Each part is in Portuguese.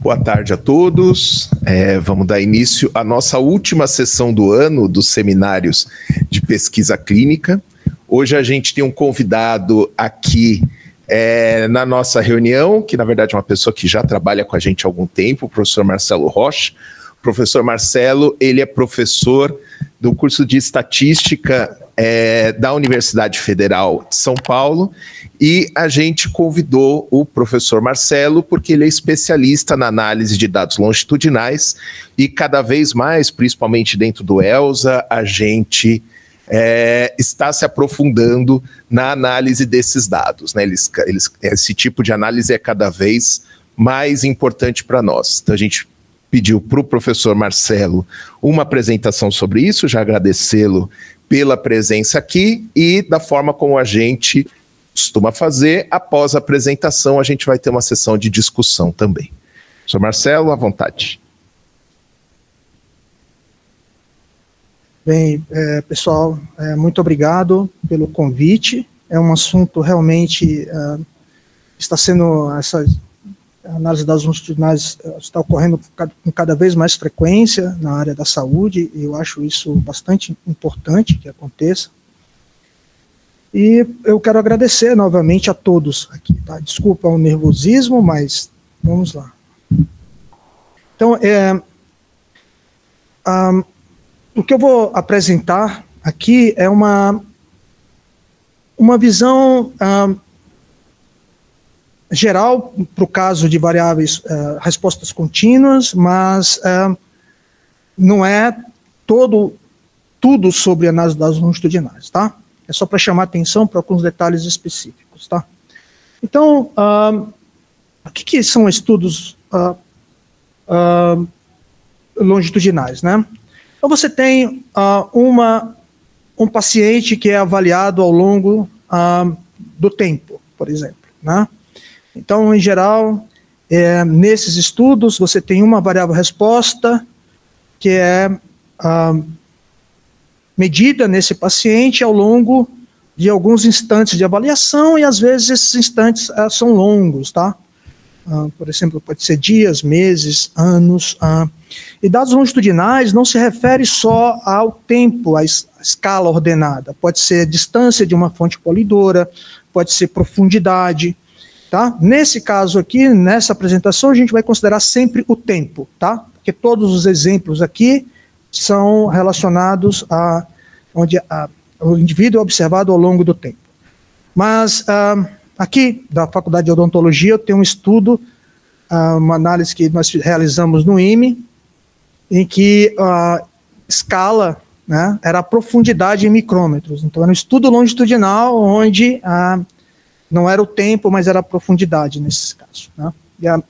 Boa tarde a todos. Vamos dar início à nossa última sessão do ano dos seminários de pesquisa clínica. Hoje a gente tem um convidado aqui na nossa reunião, que na verdade é uma pessoa que já trabalha com a gente há algum tempo, o professor Marcelo Rocha. O professor Marcelo, ele é professor do curso de Estatística da Universidade Federal de São Paulo, e a gente convidou o professor Marcelo porque ele é especialista na análise de dados longitudinais e cada vez mais, principalmente dentro do ELSA, a gente está se aprofundando na análise desses dados, né? Esse tipo de análise é cada vez mais importante para nós. Então a gente pediu para o professor Marcelo uma apresentação sobre isso, já agradecê-lo pela presença aqui e da forma como a gente costuma fazer, após a apresentação a gente vai ter uma sessão de discussão também. Professor Marcelo, à vontade. Bem, pessoal, muito obrigado pelo convite. É um assunto realmente, está sendo, essa análise das longitudinais está ocorrendo com cada vez mais frequência na área da saúde, e eu acho isso bastante importante que aconteça. E eu quero agradecer novamente a todos aqui, tá? Desculpa o nervosismo, mas vamos lá. Então, o que eu vou apresentar aqui é uma visão geral para o caso de variáveis respostas contínuas, mas não é tudo sobre análise das longitudinais, tá? É só para chamar atenção para alguns detalhes específicos, tá? Então, o que são estudos longitudinais, né? Então, você tem um paciente que é avaliado ao longo do tempo, por exemplo, né? Então, em geral, nesses estudos, você tem uma variável resposta que é medida nesse paciente ao longo de alguns instantes de avaliação, e às vezes esses instantes são longos, tá? Por exemplo, pode ser dias, meses, anos. E dados longitudinais não se refere só ao tempo, à escala ordenada. Pode ser distância de uma fonte polidora, pode ser profundidade, tá? Nesse caso aqui, nessa apresentação, a gente vai considerar sempre o tempo, tá? Porque todos os exemplos aqui são relacionados a onde o indivíduo é observado ao longo do tempo. Mas aqui, da Faculdade de Odontologia, eu tenho um estudo, uma análise que nós realizamos no IME, em que a escala, né, era a profundidade em micrômetros. Então, era um estudo longitudinal onde não era o tempo, mas era a profundidade nesses casos, né? E a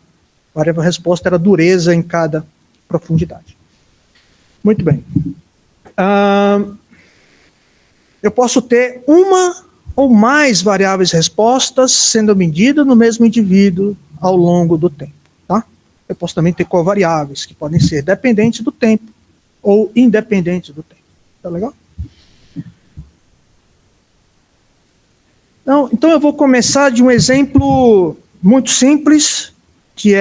variável resposta era a dureza em cada profundidade. Muito bem. Eu posso ter uma ou mais variáveis respostas sendo medidas no mesmo indivíduo ao longo do tempo, tá? Eu posso também ter covariáveis, que podem ser dependentes do tempo ou independentes do tempo. Tá legal? Então eu vou começar de um exemplo muito simples, que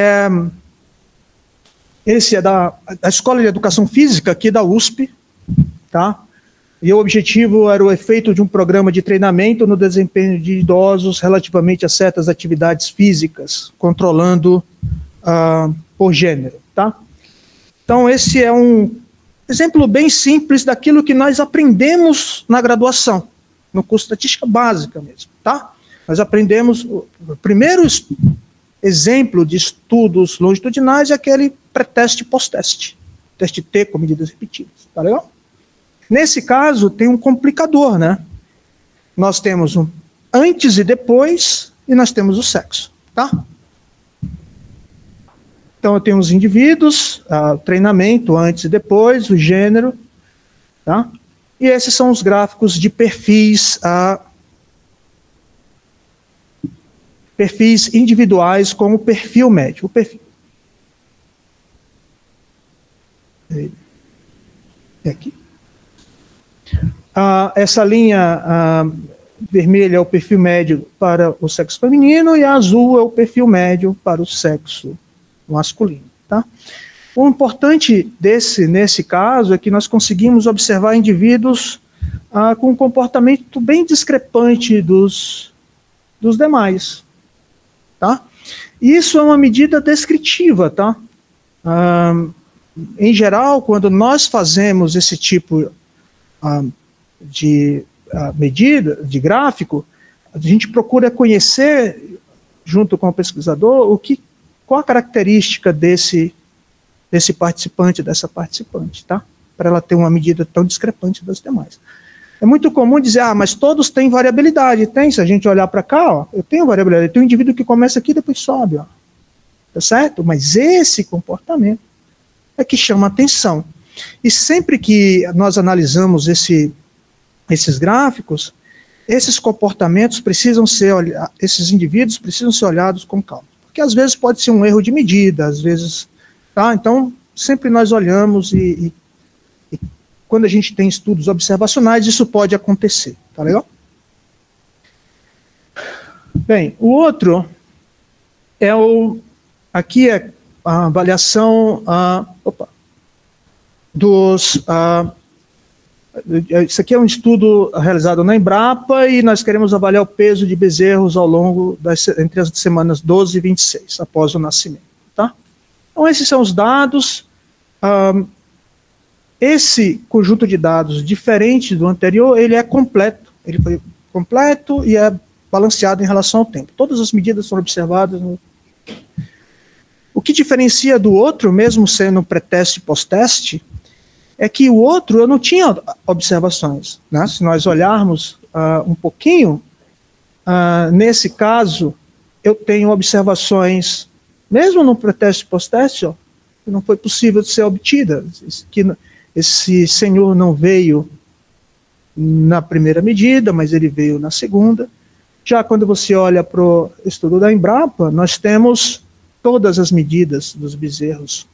esse é da Escola de Educação Física aqui da USP, tá? E o objetivo era o efeito de um programa de treinamento no desempenho de idosos relativamente a certas atividades físicas, controlando por gênero, tá? Então esse é um exemplo bem simples daquilo que nós aprendemos na graduação, no curso de estatística básica mesmo, tá? Nós aprendemos, o primeiro exemplo de estudos longitudinais é aquele pré-teste e pós-teste, teste T com medidas repetidas, tá legal? Nesse caso, tem um complicador, né? Nós temos um antes e depois, e nós temos o sexo, tá? Então, eu tenho os indivíduos, o treinamento antes e depois, o gênero, tá? E esses são os gráficos de perfis, perfis individuais como perfil médio. O perfil. É aqui. Essa linha vermelha é o perfil médio para o sexo feminino e a azul é o perfil médio para o sexo masculino, tá? O importante nesse caso é que nós conseguimos observar indivíduos com um comportamento bem discrepante dos demais, tá? Isso é uma medida descritiva, tá? Em geral, quando nós fazemos esse tipo de medida, de gráfico, a gente procura conhecer, junto com o pesquisador, qual a característica desse participante, dessa participante, tá? Para ela ter uma medida tão discrepante das demais. É muito comum dizer, mas todos têm variabilidade. Tem, se a gente olhar para cá, ó, eu tenho variabilidade. Eu tenho um indivíduo que começa aqui e depois sobe, ó. Tá certo? Mas esse comportamento é que chama atenção. E sempre que nós analisamos esses gráficos, esses comportamentos precisam ser, esses indivíduos precisam ser olhados com calma. Porque às vezes pode ser um erro de medida, às vezes, tá? Então, sempre nós olhamos e quando a gente tem estudos observacionais, isso pode acontecer, tá legal? Bem, o outro aqui é a avaliação isso aqui é um estudo realizado na Embrapa e nós queremos avaliar o peso de bezerros ao longo entre as semanas 12 e 26, após o nascimento, tá? Então, esses são os dados. Esse conjunto de dados, diferente do anterior, ele é completo. Ele foi completo e é balanceado em relação ao tempo. Todas as medidas foram observadas. O que diferencia do outro, mesmo sendo pré-teste e pós-teste, é que o outro eu não tinha observações, né? Se nós olharmos um pouquinho, nesse caso, eu tenho observações, mesmo no pré-teste e pós-teste, que não foi possível de ser obtida, que esse senhor não veio na primeira medida, mas ele veio na segunda. Já quando você olha para o estudo da Embrapa, nós temos todas as medidas dos bezerros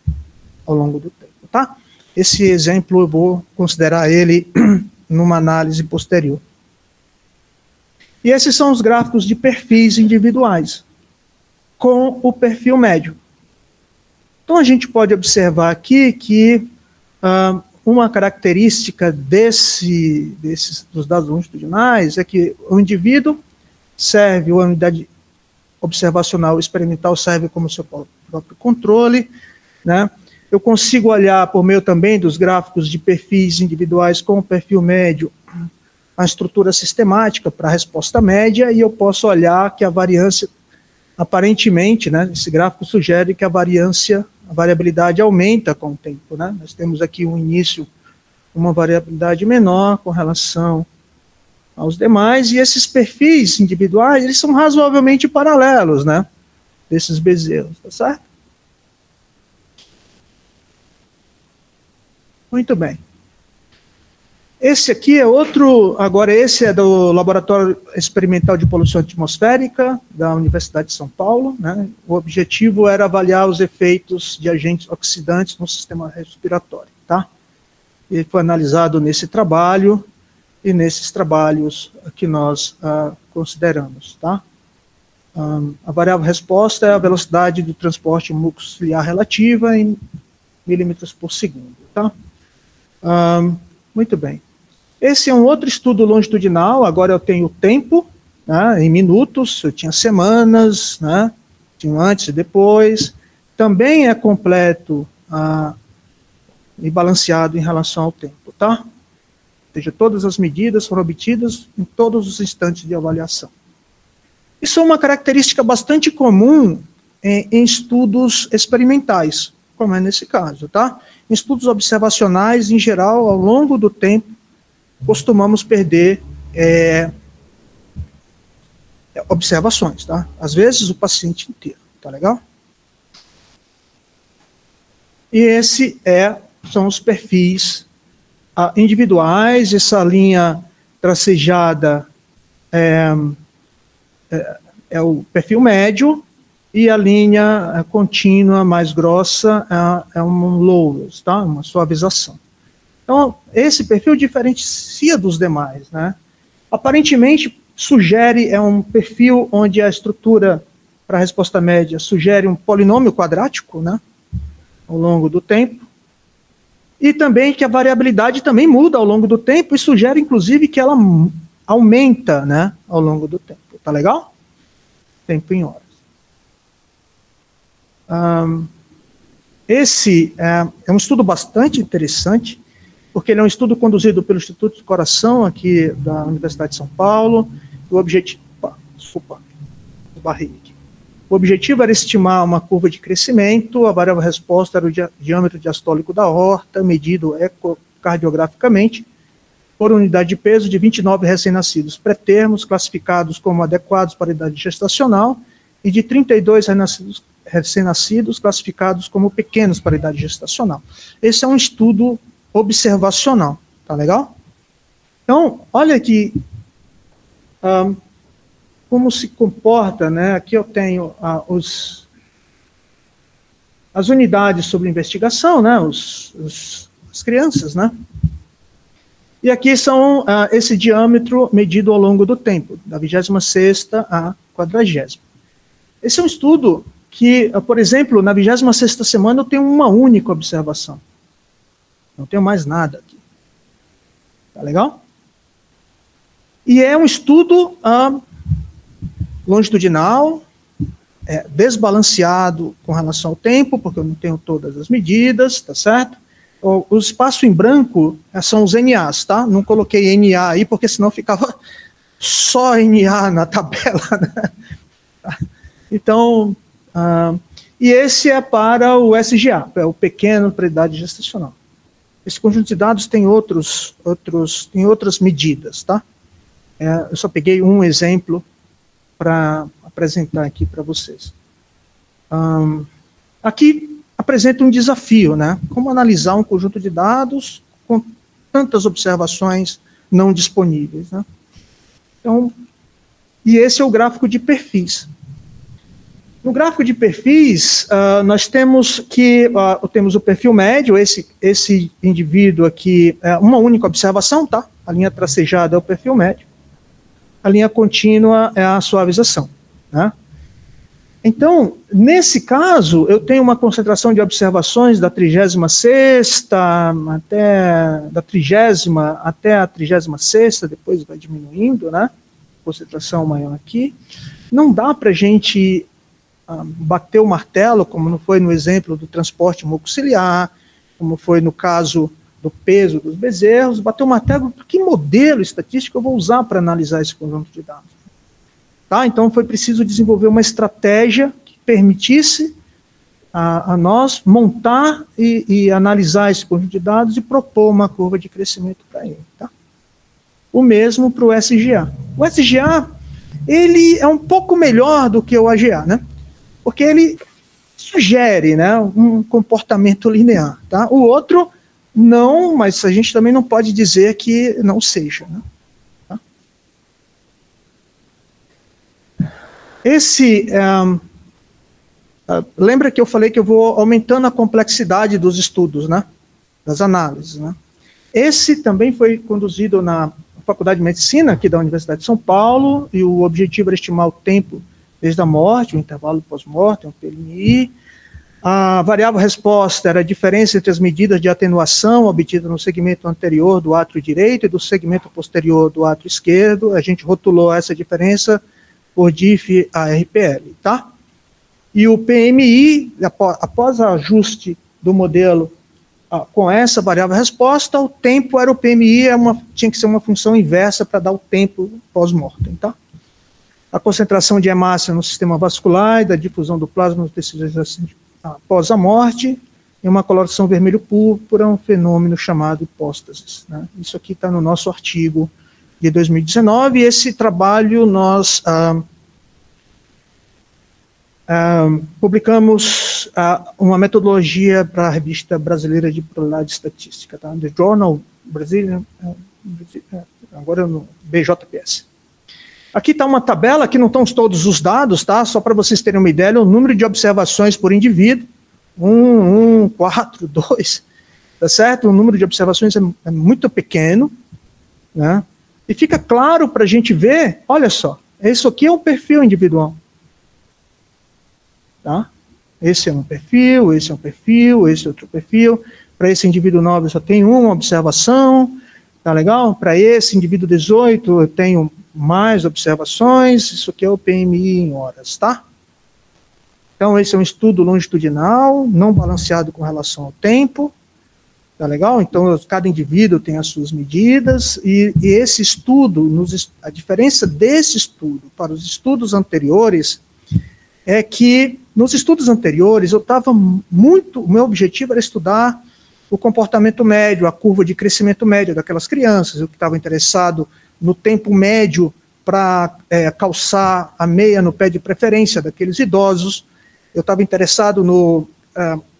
ao longo do tempo, tá? Esse exemplo eu vou considerar ele numa análise posterior. E esses são os gráficos de perfis individuais, com o perfil médio. Então a gente pode observar aqui que uma característica dos dados longitudinais é que o indivíduo serve, a unidade observacional experimental serve como seu próprio controle, né? Eu consigo olhar, por meio também dos gráficos de perfis individuais com o perfil médio, a estrutura sistemática para a resposta média, e eu posso olhar que a variância, aparentemente, né, esse gráfico sugere que a variabilidade aumenta com o tempo, né? Nós temos aqui um início, uma variabilidade menor com relação aos demais, e esses perfis individuais, eles são razoavelmente paralelos, né, desses bezerros, tá certo? Muito bem. Esse aqui é outro, agora esse é do Laboratório Experimental de Poluição Atmosférica da Universidade de São Paulo, né? O objetivo era avaliar os efeitos de agentes oxidantes no sistema respiratório, tá? Ele foi analisado nesse trabalho e nesses trabalhos que nós consideramos, tá? A variável resposta é a velocidade do transporte mucoso ciliar relativa em milímetros por segundo, tá? Muito bem. Esse é um outro estudo longitudinal, agora eu tenho tempo, né, em minutos, eu tinha semanas, né, tinha antes e depois, também é completo e balanceado em relação ao tempo, tá? Ou seja, todas as medidas foram obtidas em todos os instantes de avaliação. Isso é uma característica bastante comum em estudos experimentais, como é nesse caso, tá? Em estudos observacionais, em geral, ao longo do tempo, costumamos perder observações, tá? Às vezes o paciente inteiro, tá legal? E são os perfis individuais, essa linha tracejada é o perfil médio, e a linha contínua mais grossa é um lowers, tá? Uma suavização. Então, esse perfil diferencia dos demais, né? Aparentemente, sugere um perfil onde a estrutura para a resposta média sugere um polinômio quadrático, né, ao longo do tempo, e também que a variabilidade também muda ao longo do tempo e sugere, inclusive, que ela aumenta, né, ao longo do tempo. Tá legal? Tempo em horas. Esse é um estudo bastante interessante, porque ele é um estudo conduzido pelo Instituto do Coração, aqui da Universidade de São Paulo. O objetivo... Desculpa, barrei aqui. O objetivo era estimar uma curva de crescimento, a variável resposta era o diâmetro diastólico da aorta, medido ecocardiograficamente, por unidade de peso de 29 recém-nascidos pré-termos, classificados como adequados para a idade gestacional, e de 32 recém-nascidos classificados como pequenos para a idade gestacional. Esse é um estudo observacional, tá legal? Então, olha aqui como se comporta, né? Aqui eu tenho as unidades sobre investigação, né? As crianças, né? E aqui são esse diâmetro medido ao longo do tempo, da 26ª à 40ª. Esse é um estudo que, por exemplo, na 26ª semana eu tenho uma única observação. Não tenho mais nada aqui. Tá legal? E é um estudo longitudinal, desbalanceado com relação ao tempo, porque eu não tenho todas as medidas, tá certo? O espaço em branco são os NAs, tá? Não coloquei NA aí, porque senão ficava só NA na tabela, né? Então, e esse é para o SGA, é o pequeno para a idade gestacional. Esse conjunto de dados tem outras medidas, tá? Eu só peguei um exemplo para apresentar aqui para vocês. Aqui apresenta um desafio, né? Como analisar um conjunto de dados com tantas observações não disponíveis, né? Então, e esse é o gráfico de perfis. No gráfico de perfis, nós temos temos o perfil médio, esse indivíduo aqui, uma única observação, tá? A linha tracejada é o perfil médio, a linha contínua é a suavização, né? Então, nesse caso, eu tenho uma concentração de observações da 36ª da 30ª até a 36ª, depois vai diminuindo, né? Concentração maior aqui. Não dá para a gente bater o martelo, como não foi no exemplo do transporte mucociliar, como foi no caso do peso dos bezerros, bater o martelo, que modelo estatístico eu vou usar para analisar esse conjunto de dados? Tá? Então, foi preciso desenvolver uma estratégia que permitisse a nós montar e analisar esse conjunto de dados e propor uma curva de crescimento para ele. Tá? O mesmo para o SGA. O SGA, ele é um pouco melhor do que o AGA, né? Porque ele sugere, né, um comportamento linear. Tá? O outro, não, mas a gente também não pode dizer que não seja, né? Lembra que eu falei que eu vou aumentando a complexidade dos estudos, né? Das análises, né? Esse também foi conduzido na Faculdade de Medicina, aqui da Universidade de São Paulo, e o objetivo era estimar o tempo desde a morte, o intervalo pós-morte, o PLMI. A variável resposta era a diferença entre as medidas de atenuação obtidas no segmento anterior do átrio direito e do segmento posterior do átrio esquerdo. A gente rotulou essa diferença por DIF-ARPL, tá? E o PMI, após o ajuste do modelo com essa variável resposta, o tempo era o PMI, tinha que ser uma função inversa para dar o tempo pós-mortem, tá? A concentração de hemácia no sistema vascular e da difusão do plasma nos tecidos após a morte, e uma coloração vermelho-púrpura, um fenômeno chamado hipóstasis, né? Isso aqui está no nosso artigo de 2019, e esse trabalho nós publicamos uma metodologia para a Revista Brasileira de Probabilidade Estatística, tá? The Journal Brazilian, agora no BJPS. Aqui está uma tabela, aqui não estão todos os dados, tá? Só para vocês terem uma ideia, o número de observações por indivíduo, 1, 4, 2, tá certo? O número de observações é muito pequeno, né? E fica claro para a gente ver, olha só, isso aqui é um perfil individual. tá? Esse é um perfil, esse é um perfil, esse é outro perfil. Para esse indivíduo 9 eu só tenho uma observação, tá legal? Para esse indivíduo 18 eu tenho mais observações, isso aqui é o PMI em horas, tá? Então esse é um estudo longitudinal, não balanceado com relação ao tempo, tá legal? Então cada indivíduo tem as suas medidas, e esse estudo, a diferença desse estudo para os estudos anteriores é que nos estudos anteriores o meu objetivo era estudar o comportamento médio, a curva de crescimento médio daquelas crianças. Eu estava interessado no tempo médio para calçar a meia no pé de preferência daqueles idosos. Eu estava interessado no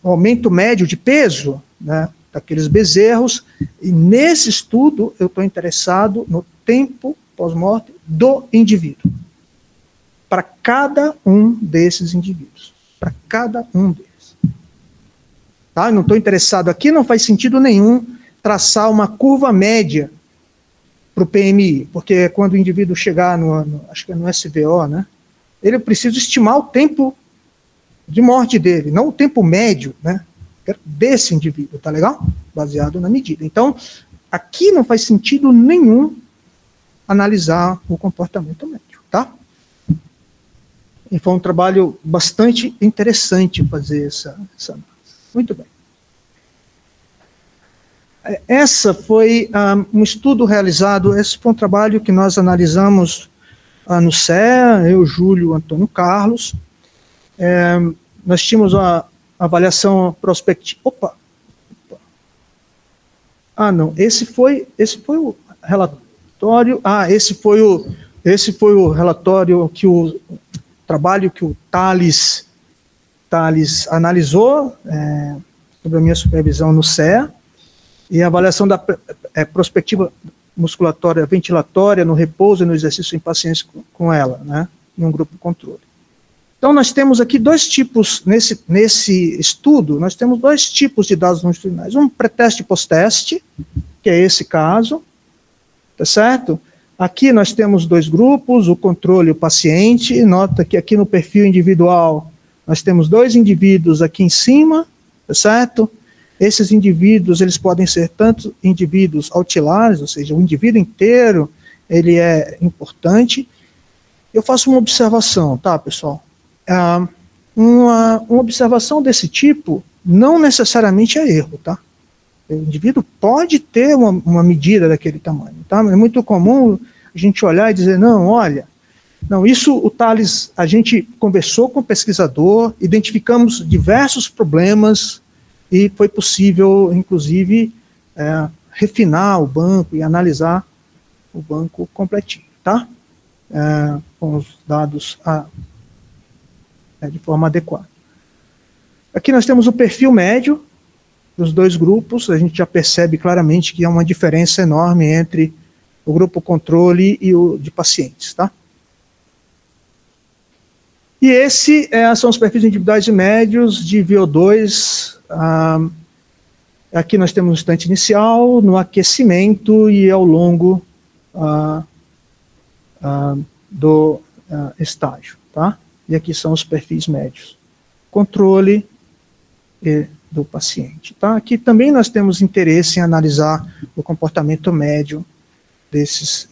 aumento médio de peso, né, daqueles bezerros. E nesse estudo eu estou interessado no tempo pós-morte do indivíduo, para cada um desses indivíduos, para cada um deles. Tá? Eu não estou interessado aqui, não faz sentido nenhum traçar uma curva média para o PMI, porque quando o indivíduo chegar acho que é no SVO, né, ele precisa estimar o tempo de morte dele, não o tempo médio, né, desse indivíduo, tá legal? Baseado na medida. Então, aqui não faz sentido nenhum analisar o comportamento médio, tá? E foi um trabalho bastante interessante fazer essa análise. Muito bem. Essa foi um estudo realizado, esse foi um trabalho que nós analisamos no CEA, eu, Júlio, Antônio Carlos. Nós tínhamos a avaliação prospectiva. Não, esse foi o relatório. Esse foi o relatório trabalho que o Thales analisou, sobre a minha supervisão no CEA, e a avaliação da prospectiva musculatória ventilatória no repouso e no exercício em pacientes com ela, né, em um grupo controle. Então, nós temos aqui dois tipos, nesse estudo, nós temos dois tipos de dados longitudinais, um pré-teste e pós-teste, que é esse caso, tá certo? Aqui nós temos dois grupos, o controle e o paciente. Nota que aqui no perfil individual nós temos dois indivíduos aqui em cima, tá certo? Esses indivíduos, eles podem ser tanto indivíduos autilares, ou seja, o indivíduo inteiro, ele é importante. Eu faço uma observação, tá, pessoal? Uma observação desse tipo não necessariamente é erro, tá? O indivíduo pode ter uma medida daquele tamanho, tá? É muito comum a gente olhar e dizer, isso o Thales, a gente conversou com o pesquisador, identificamos diversos problemas e foi possível, inclusive, refinar o banco e analisar o banco completinho, tá? Com os dados de forma adequada. Aqui nós temos o perfil médio dos dois grupos. A gente já percebe claramente que há uma diferença enorme entre o grupo controle e o de pacientes, tá? E são os perfis individuais e médios de VO2. Aqui nós temos no instante inicial, no aquecimento e ao longo do estágio, tá? E aqui são os perfis médios. Controle do paciente, tá? Aqui também nós temos interesse em analisar o comportamento médio desses.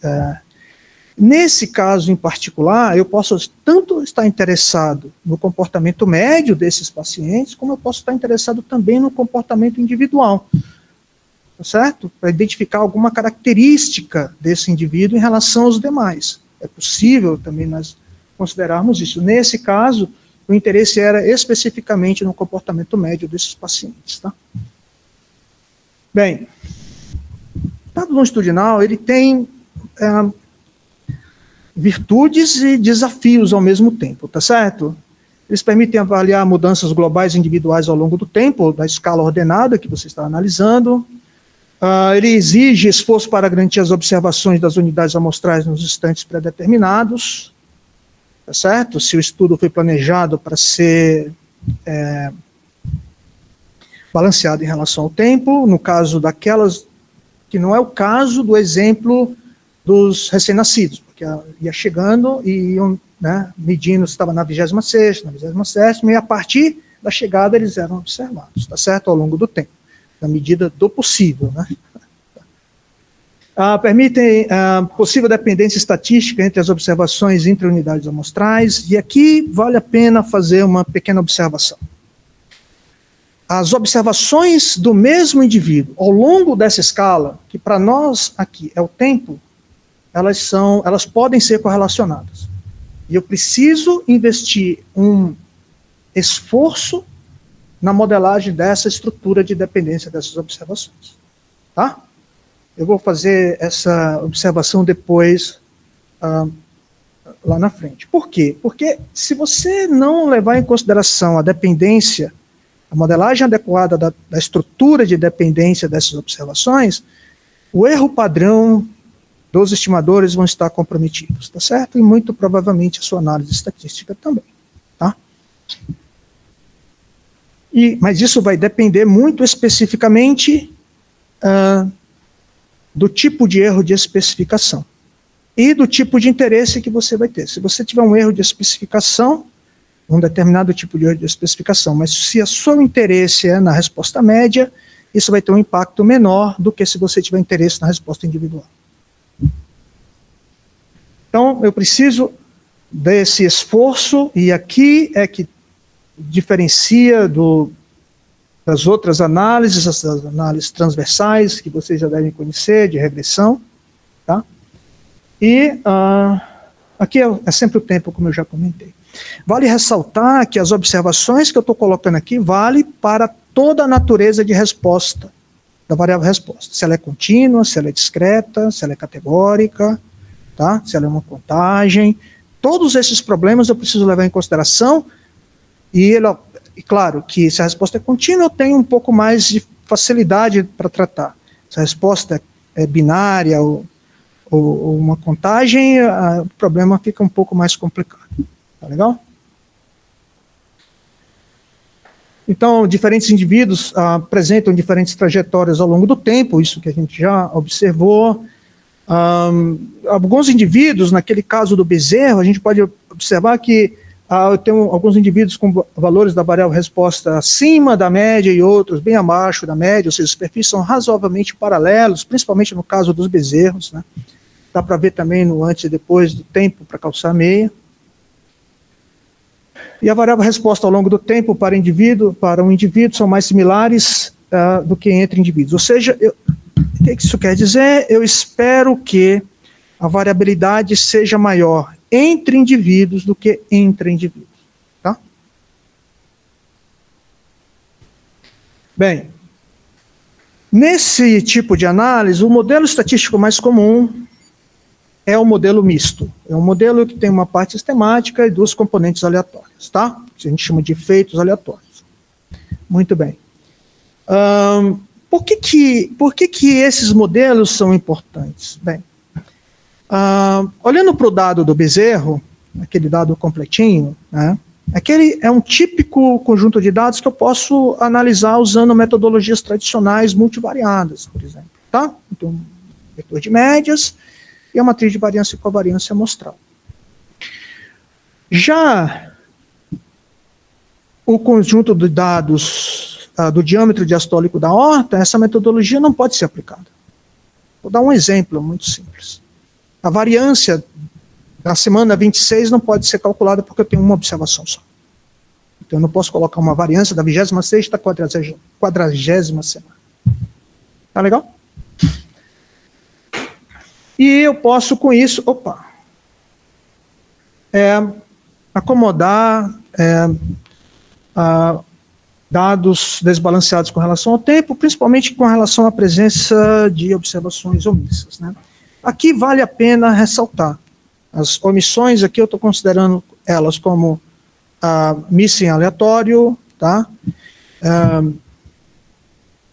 Nesse caso em particular, eu posso tanto estar interessado no comportamento médio desses pacientes, como eu posso estar interessado também no comportamento individual, tá certo? Para identificar alguma característica desse indivíduo em relação aos demais. É possível também nós considerarmos isso. Nesse caso, o interesse era especificamente no comportamento médio desses pacientes, tá? Bem, o dado longitudinal, ele tem virtudes e desafios ao mesmo tempo, tá certo? Eles permitem avaliar mudanças globais e individuais ao longo do tempo, da escala ordenada que você está analisando. Ele exige esforço para garantir as observações das unidades amostrais nos instantes pré-determinados, tá certo? Se o estudo foi planejado para ser balanceado em relação ao tempo, no caso daquelas, que não é o caso do exemplo dos recém-nascidos, porque ia chegando e iam né, medindo se estava na 26ª, na 27ª, e a partir da chegada eles eram observados, tá certo? Ao longo do tempo, na medida do possível, né? Permitem possível dependência estatística entre as observações entre unidades amostrais, e aqui vale a pena fazer uma pequena observação. As observações do mesmo indivíduo ao longo dessa escala, que para nós aqui é o tempo, elas podem ser correlacionadas. E eu preciso investir um esforço na modelagem dessa estrutura de dependência dessas observações. Tá? Eu vou fazer essa observação depois, lá na frente. Por quê? Porque se você não levar em consideração a dependência, a modelagem adequada da estrutura de dependência dessas observações, o erro padrão dos estimadores vão estar comprometidos, tá certo? E muito provavelmente a sua análise estatística também, tá? Mas isso vai depender muito especificamente do tipo de erro de especificação e do tipo de interesse que você vai ter. Se você tiver um erro de especificação, um determinado tipo de erro de especificação, mas se o seu interesse é na resposta média, isso vai ter um impacto menor do que se você tiver interesse na resposta individual. Então, eu preciso desse esforço, e aqui é que diferencia das outras análises, as análises transversais, que vocês já devem conhecer, de regressão, tá? E aqui é sempre o tempo, como eu já comentei. Vale ressaltar que as observações que eu estou colocando aqui vale para toda a natureza de resposta, da variável resposta. Se ela é contínua, se ela é discreta, se ela é categórica, tá? Se ela é uma contagem. Todos esses problemas eu preciso levar em consideração, e claro que se a resposta é contínua, eu tenho um pouco mais de facilidade para tratar. Se a resposta é binária ou uma contagem, o problema fica um pouco mais complicado. Tá legal? Então, diferentes indivíduos apresentam diferentes trajetórias ao longo do tempo, isso que a gente já observou. Alguns indivíduos, naquele caso do bezerro, a gente pode observar que eu tenho alguns indivíduos com valores da variável resposta acima da média e outros bem abaixo da média, ou seja, os perfis são razoavelmente paralelos, principalmente no caso dos bezerros, né? Dá para ver também no antes e depois do tempo para calçar meia. E a variável resposta ao longo do tempo para um indivíduo são mais similares do que entre indivíduos. Ou seja, o que isso quer dizer? Eu espero que a variabilidade seja maior entre indivíduos do que entre indivíduos. Tá? Bem, nesse tipo de análise, o modelo estatístico mais comum é o modelo misto. É um modelo que tem uma parte sistemática e duas componentes aleatórias, tá? Que a gente chama de efeitos aleatórios. Muito bem. Por que esses modelos são importantes? Bem, olhando para o dado do bezerro, aquele dado completinho, né? Aquele é um típico conjunto de dados que eu posso analisar usando metodologias tradicionais multivariadas, por exemplo, tá? Então, vetor de médias e a matriz de variância e covariância amostral. Já o conjunto de dados do diâmetro diastólico da aorta, essa metodologia não pode ser aplicada. Vou dar um exemplo muito simples. A variância da semana 26 não pode ser calculada porque eu tenho uma observação só. Então eu não posso colocar uma variância da 26ª à 40ª semana. Tá legal? E eu posso, com isso, acomodar dados desbalanceados com relação ao tempo, principalmente com relação à presença de observações omissas, né? Aqui vale a pena ressaltar. As omissões, aqui eu estou considerando elas como missing aleatório, tá?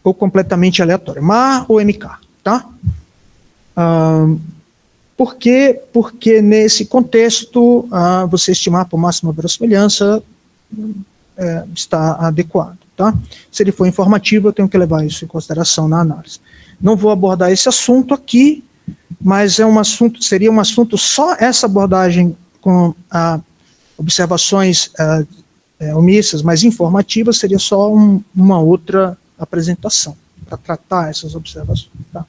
Ou completamente aleatório, MAR ou MK, tá? Por quê? Porque nesse contexto, você estimar por máxima verossimilhança está adequado, tá? Se ele for informativo, eu tenho que levar isso em consideração na análise. Não vou abordar esse assunto aqui, mas seria um assunto, só essa abordagem com observações omissas, mas informativas, seria só uma outra apresentação para tratar essas observações. Tá?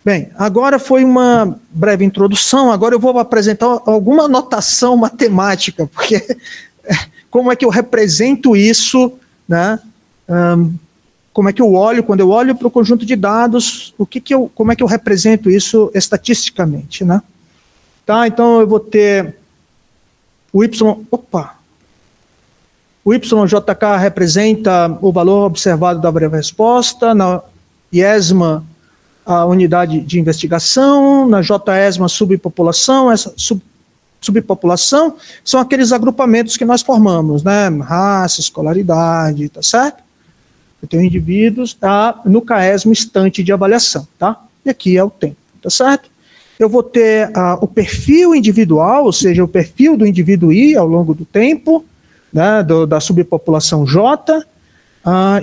Bem, agora foi uma breve introdução, agora eu vou apresentar alguma notação matemática, porque como é que eu represento isso, né? Como é que eu olho, quando eu olho para o conjunto de dados, como é que eu represento isso estatisticamente, né? Tá, então eu vou ter o YJK representa o valor observado da variável resposta, na IESMA a unidade de investigação, na JESMA subpopulação, essa subpopulação são aqueles agrupamentos que nós formamos, né? Raça, escolaridade, tá certo? Eu tenho indivíduos, no CAESMA instante de avaliação, tá? E aqui é o tempo, tá certo? Eu vou ter o perfil individual, ou seja, o perfil do indivíduo I ao longo do tempo, né, da subpopulação J,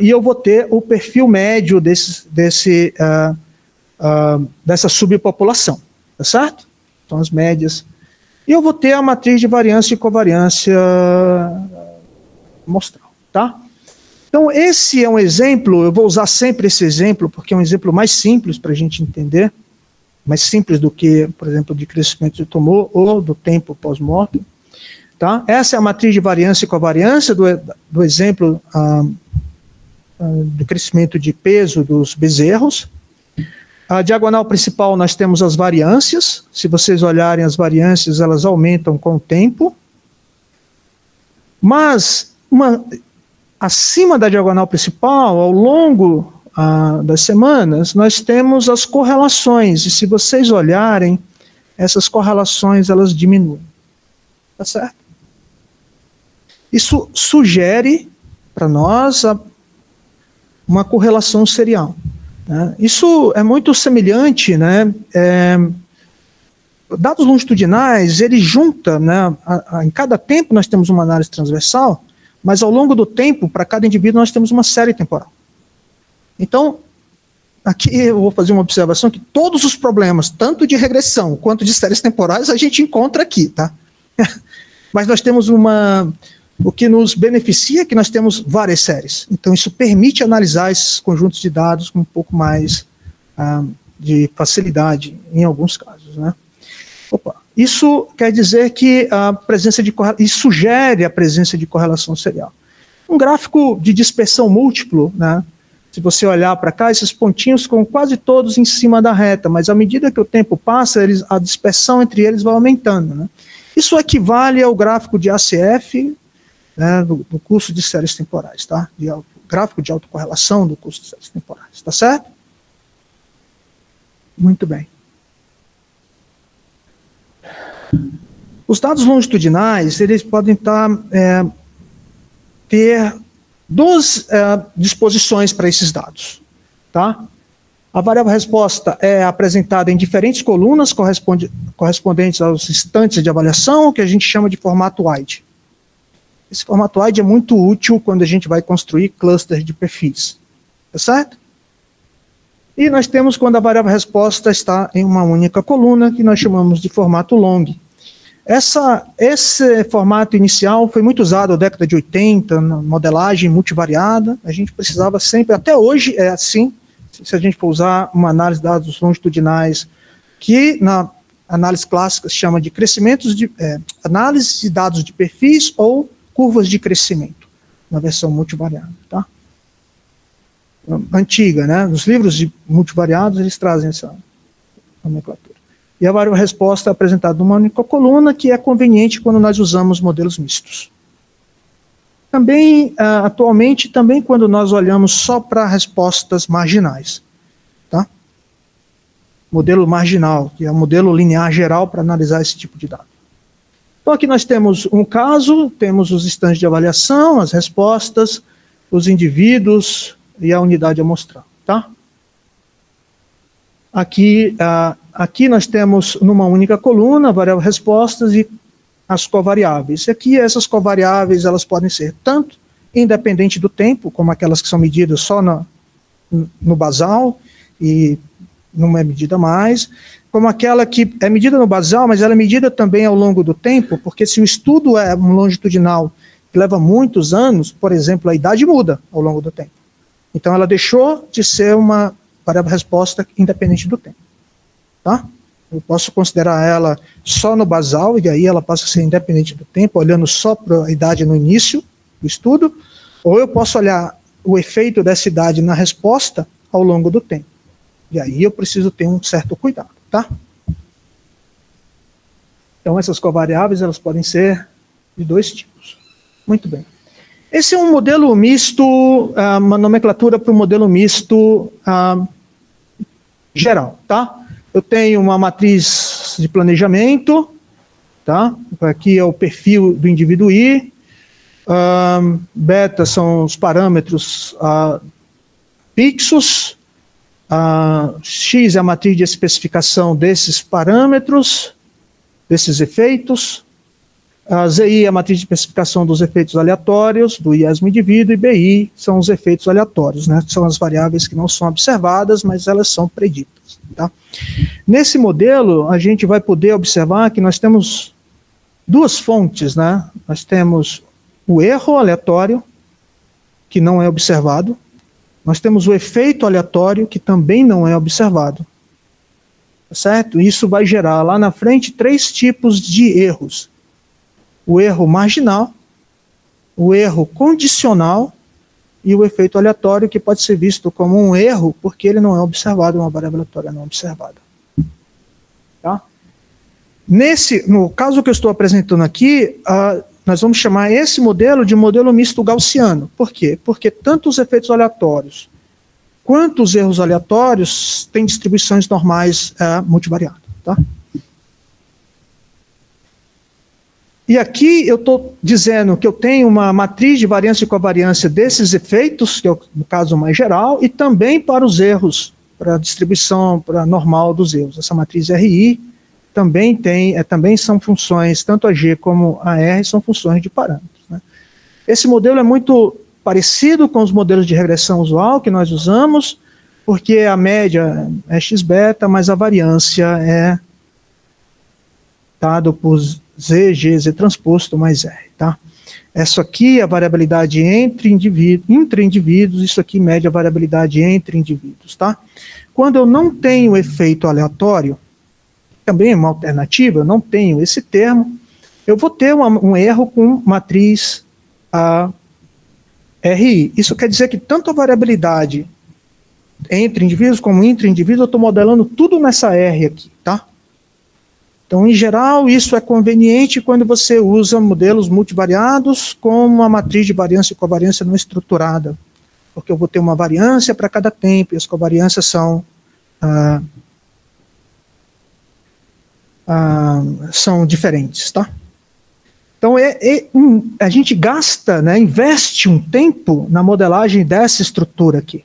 e eu vou ter o perfil médio dessa subpopulação, tá certo? Então, as médias. E eu vou ter a matriz de variância e covariância amostral, tá? Então, esse é um exemplo, eu vou usar sempre esse exemplo, porque é um exemplo mais simples para a gente entender, mais simples do que, por exemplo, de crescimento de tumor ou do tempo pós-morte. Tá? Essa é a matriz de variância e covariância do exemplo do crescimento de peso dos bezerros. A diagonal principal nós temos as variâncias. Se vocês olharem as variâncias, elas aumentam com o tempo. Mas, acima da diagonal principal, ao longo das semanas, nós temos as correlações. E se vocês olharem, essas correlações, elas diminuem. Tá certo? Isso sugere para nós uma correlação serial. Né? Isso é muito semelhante, né? Dados longitudinais, ele junta, né? Em cada tempo nós temos uma análise transversal, mas ao longo do tempo, para cada indivíduo, nós temos uma série temporal. Então, aqui eu vou fazer uma observação que todos os problemas, tanto de regressão quanto de séries temporais, a gente encontra aqui, tá? Mas nós temos o que nos beneficia é que nós temos várias séries. Então, isso permite analisar esses conjuntos de dados com um pouco mais de facilidade, em alguns casos, né? Isso quer dizer que a presença de isso sugere a presença de correlação serial. Um gráfico de dispersão múltiplo, né? Se você olhar para cá, esses pontinhos ficam quase todos em cima da reta, mas à medida que o tempo passa, a dispersão entre eles vai aumentando, né? Isso equivale ao gráfico de ACF, né, do curso de séries temporais, tá? Gráfico de autocorrelação do curso de séries temporais, tá certo? Muito bem. Os dados longitudinais, eles podem ter duas disposições para esses dados, tá? A variável resposta é apresentada em diferentes colunas correspondentes aos instantes de avaliação, que a gente chama de formato wide. Esse formato wide é muito útil quando a gente vai construir clusters de perfis, tá certo? E nós temos quando a variável resposta está em uma única coluna, que nós chamamos de formato long. Esse formato inicial foi muito usado na década de 80, na modelagem multivariada. A gente precisava sempre, até hoje é assim, se a gente for usar uma análise de dados longitudinais, que na análise clássica se chama de análise de dados de perfis ou curvas de crescimento, na versão multivariada, tá? Antiga, né? Os livros de multivariados, eles trazem essa nomenclatura. E a variável resposta é apresentada numa única coluna, que é conveniente quando nós usamos modelos mistos. Também, atualmente, também quando nós olhamos só para respostas marginais, tá? Modelo marginal, que é o modelo linear geral para analisar esse tipo de dado. Então, aqui nós temos um caso, temos os instantes de avaliação, as respostas, os indivíduos e a unidade amostral, tá? Aqui nós temos numa única coluna, variável respostas e as covariáveis. E aqui essas covariáveis, elas podem ser tanto independente do tempo, como aquelas que são medidas só no basal e numa medida mais, como aquela que é medida no basal, mas ela é medida também ao longo do tempo, porque se o estudo é um longitudinal que leva muitos anos, por exemplo, a idade muda ao longo do tempo. Então ela deixou de ser uma variável resposta independente do tempo. Tá? Eu posso considerar ela só no basal, e aí ela passa a ser independente do tempo, olhando só para a idade no início do estudo, ou eu posso olhar o efeito dessa idade na resposta ao longo do tempo. E aí eu preciso ter um certo cuidado, tá? Então essas covariáveis, elas podem ser de dois tipos. Muito bem. Esse é um modelo misto, uma nomenclatura para o modelo misto geral, tá? Eu tenho uma matriz de planejamento, tá? Aqui é o perfil do indivíduo I, beta são os parâmetros fixos, X é a matriz de especificação desses parâmetros, desses efeitos, ZI é a matriz de especificação dos efeitos aleatórios, do iésimo indivíduo, e BI são os efeitos aleatórios, né? São as variáveis que não são observadas, mas elas são preditas. Tá? Nesse modelo, a gente vai poder observar que nós temos duas fontes, né? Nós temos o erro aleatório, que não é observado, nós temos o efeito aleatório, que também não é observado. Certo? Isso vai gerar lá na frente 3 tipos de erros. O erro marginal, o erro condicional e o efeito aleatório, que pode ser visto como um erro porque ele não é observado, uma variável aleatória não observada. Tá? No caso que eu estou apresentando aqui, nós vamos chamar esse modelo de modelo misto gaussiano. Por quê? Porque tanto os efeitos aleatórios quanto os erros aleatórios têm distribuições normais multivariadas. Tá? E aqui eu estou dizendo que eu tenho uma matriz de variância e covariância desses efeitos, que é no caso mais geral, e também para os erros, para a distribuição para normal dos erros. Essa matriz RI também são funções, tanto a G como a R são funções de parâmetros. Né? Esse modelo é muito parecido com os modelos de regressão usual que nós usamos, porque a média é x-beta, mas a variância é dado por Z, G, Z transposto mais R, tá? Isso aqui é a variabilidade entre indivíduos, isso aqui mede a variabilidade entre indivíduos, tá? Quando eu não tenho efeito aleatório, também é uma alternativa, eu não tenho esse termo, eu vou ter um erro com matriz RI. Isso quer dizer que tanto a variabilidade entre indivíduos como entre indivíduos, eu estou modelando tudo nessa R aqui, tá? Então, em geral, isso é conveniente quando você usa modelos multivariados com uma matriz de variância e covariância não estruturada, porque eu vou ter uma variância para cada tempo, e as covariâncias são diferentes, tá? Então, a gente gasta, né, investe um tempo na modelagem dessa estrutura aqui,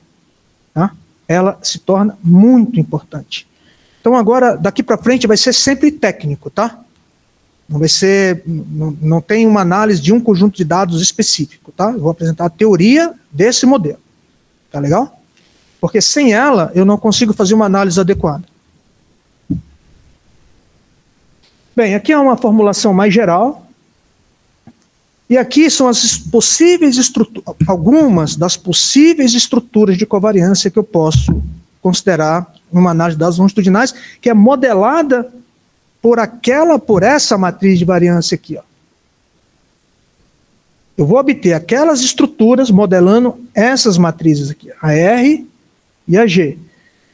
tá? Ela se torna muito importante. Então agora, daqui para frente, vai ser sempre técnico, tá? Não vai ser, não tem uma análise de um conjunto de dados específico, tá? Eu vou apresentar a teoria desse modelo, tá legal? Porque sem ela, eu não consigo fazer uma análise adequada. Bem, aqui é uma formulação mais geral, e aqui são as possíveis estruturas, algumas das possíveis estruturas de covariância que eu posso considerar uma análise de dados longitudinais, que é modelada por essa matriz de variância aqui. Ó. Eu vou obter aquelas estruturas modelando essas matrizes aqui, a R e a G,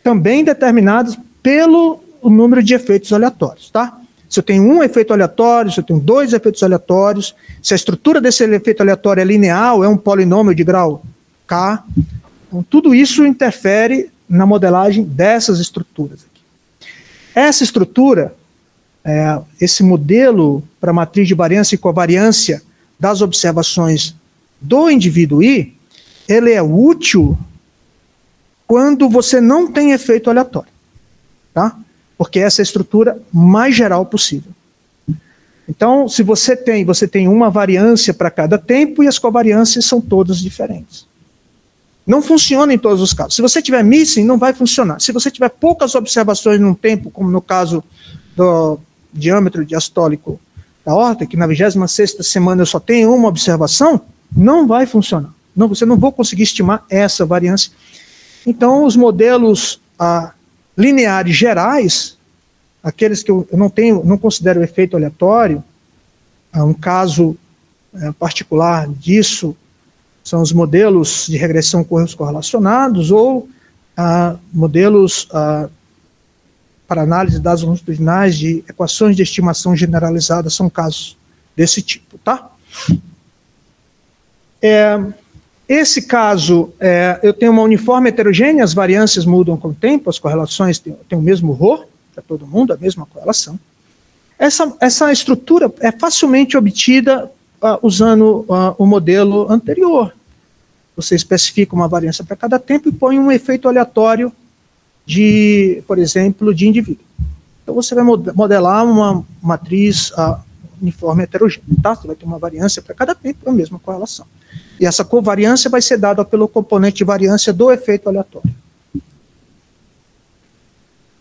também determinadas pelo número de efeitos aleatórios, tá? Se eu tenho um efeito aleatório, se eu tenho 2 efeitos aleatórios, se a estrutura desse efeito aleatório é linear, é um polinômio de grau K, então, tudo isso interfere na modelagem dessas estruturas aqui. Essa estrutura, esse modelo para matriz de variância e covariância das observações do indivíduo I, ele é útil quando você não tem efeito aleatório, tá? Porque essa é a estrutura mais geral possível. Então, se você tem uma variância para cada tempo e as covariâncias são todas diferentes. Não funciona em todos os casos. Se você tiver missing, não vai funcionar. Se você tiver poucas observações num tempo, como no caso do diâmetro diastólico da aorta, que na 26ª semana eu só tenho uma observação, não vai funcionar. Não, você não vai conseguir estimar essa variância. Então, os modelos lineares gerais, aqueles que eu não considero efeito aleatório, um caso particular disso são os modelos de regressão com erros correlacionados ou modelos para análise de dados longitudinais de equações de estimação generalizada, são casos desse tipo, tá? Esse caso, eu tenho uma uniforme heterogênea, as variâncias mudam com o tempo, as correlações têm o mesmo ρ para todo mundo, a mesma correlação. Essa estrutura é facilmente obtida usando o modelo anterior. Você especifica uma variância para cada tempo e põe um efeito aleatório por exemplo, de indivíduo. Então você vai modelar uma matriz uniforme heterogênea, tá? Você vai ter uma variância para cada tempo, a mesma correlação. E essa covariância vai ser dada pelo componente de variância do efeito aleatório.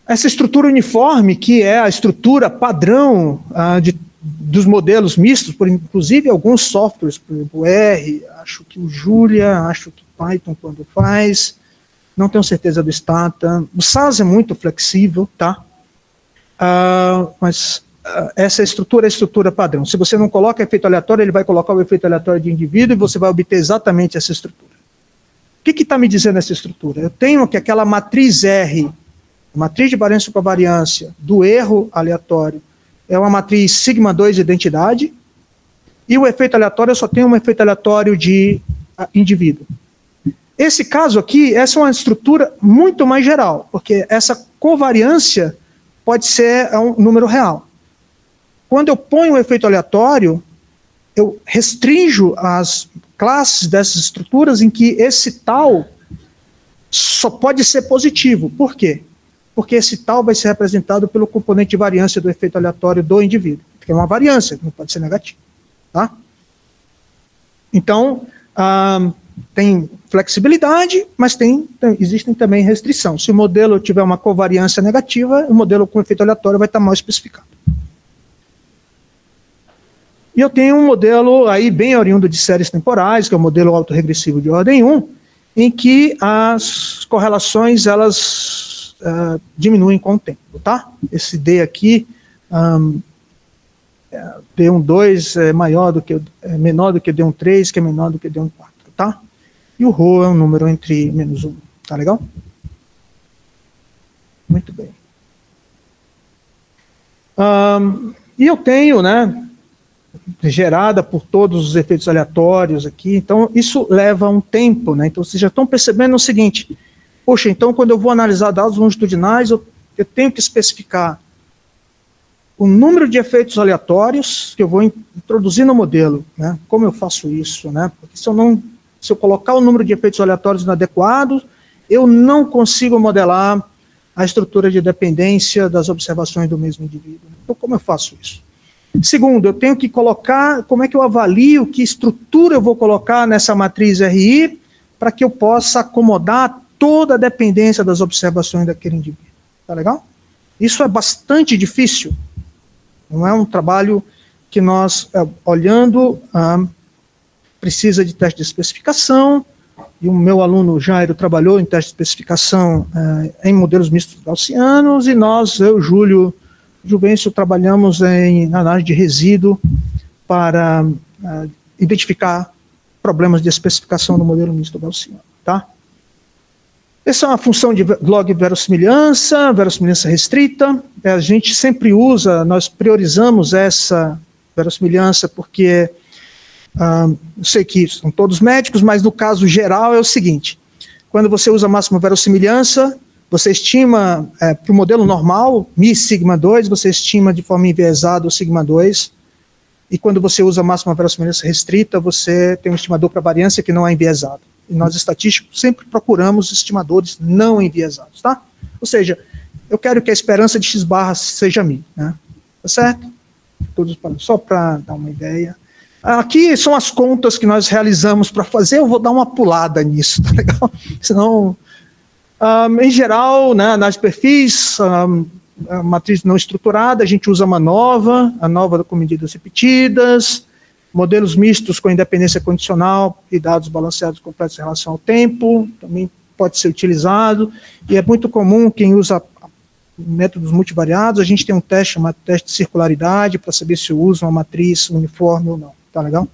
Essa estrutura uniforme, que é a estrutura padrão dos modelos mistos, por inclusive alguns softwares, por exemplo, R, acho que o Julia, acho que Python quando faz, não tenho certeza do Stata. O SAS é muito flexível, tá? Mas essa estrutura é a estrutura padrão. Se você não coloca efeito aleatório, ele vai colocar o efeito aleatório de indivíduo e você vai obter exatamente essa estrutura. O que está me dizendo essa estrutura? Eu tenho que aquela matriz R, matriz de variância e covariância do erro aleatório, é uma matriz sigma 2 de identidade, e o efeito aleatório, eu só tenho um efeito aleatório de indivíduo. Esse caso aqui, essa é uma estrutura muito mais geral, porque essa covariância pode ser um número real. Quando eu ponho um efeito aleatório, eu restringo as classes dessas estruturas em que esse tal só pode ser positivo. Por quê? Porque esse tal vai ser representado pelo componente de variância do efeito aleatório do indivíduo, que é uma variância, não pode ser negativo. Tá? Então, tem flexibilidade, mas existem também restrições. Se o modelo tiver uma covariância negativa, o modelo com efeito aleatório vai estar mal especificado. E eu tenho um modelo aí bem oriundo de séries temporais, que é o modelo autorregressivo de ordem 1, em que as correlações elas diminuem com o tempo, tá? Esse D aqui, D12 é menor do que D13, que é menor do que D14, tá? E o ρ é um número entre menos 1, tá legal? Muito bem. E eu tenho, né, gerada por todos os efeitos aleatórios aqui, então isso leva um tempo, né? Então vocês já estão percebendo o seguinte: poxa, então quando eu vou analisar dados longitudinais, eu tenho que especificar o número de efeitos aleatórios que eu vou introduzir no modelo, né? Como eu faço isso, né? Porque se eu colocar o número de efeitos aleatórios inadequado, eu não consigo modelar a estrutura de dependência das observações do mesmo indivíduo. Então, como eu faço isso? Segundo, eu tenho que colocar, como é que eu avalio, que estrutura eu vou colocar nessa matriz RI, para que eu possa acomodar toda a dependência das observações daquele indivíduo. Tá legal? Isso é bastante difícil. Não é um trabalho que nós, olhando, precisa de teste de especificação, e o meu aluno Jairo trabalhou em teste de especificação em modelos mistos gaussianos, e eu, Júlio Juvencio, trabalhamos em análise de resíduo para identificar problemas de especificação do modelo misto gaussiano, tá? Essa é uma função de log verossimilhança restrita. A gente sempre nós priorizamos essa verossimilhança porque eu sei que são todos médicos, mas no caso geral é o seguinte: quando você usa a máxima verossimilhança, você estima, para o modelo normal, mi sigma 2, você estima de forma enviesada o sigma 2, e quando você usa a máxima verossimilhança restrita, você tem um estimador para variância que não é enviesado. E nós, estatísticos, sempre procuramos estimadores não enviesados, tá? Ou seja, eu quero que a esperança de x barra seja mi, né? Tá certo? Só para dar uma ideia. Aqui são as contas que nós realizamos para fazer, eu vou dar uma pulada nisso, tá legal? Senão, em geral, né, nas perfis, a matriz não estruturada, a gente usa a nova com medidas repetidas, modelos mistos com independência condicional e dados balanceados completos em relação ao tempo, também pode ser utilizado, e é muito comum quem usa métodos multivariados, a gente tem um teste chamado teste de circularidade, para saber se usa uma matriz uniforme ou não, tá legal?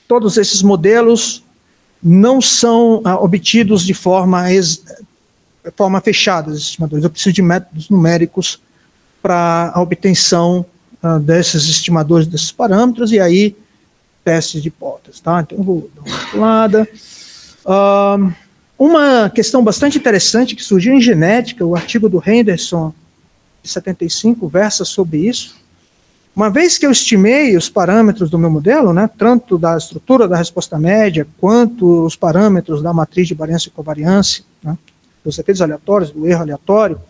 Todos esses modelos não são obtidos de forma fechada, esses estimadores. Eu preciso de métodos numéricos para a obtenção desses estimadores, desses parâmetros, e aí testes de hipóteses, tá? Então eu vou dar uma pulada. Uma questão bastante interessante que surgiu em genética, o artigo do Henderson, de 75, versa sobre isso. Uma vez que eu estimei os parâmetros do meu modelo, né, tanto da estrutura da resposta média, quanto os parâmetros da matriz de variância e covariância, né, dos efeitos aleatórios, do erro aleatório,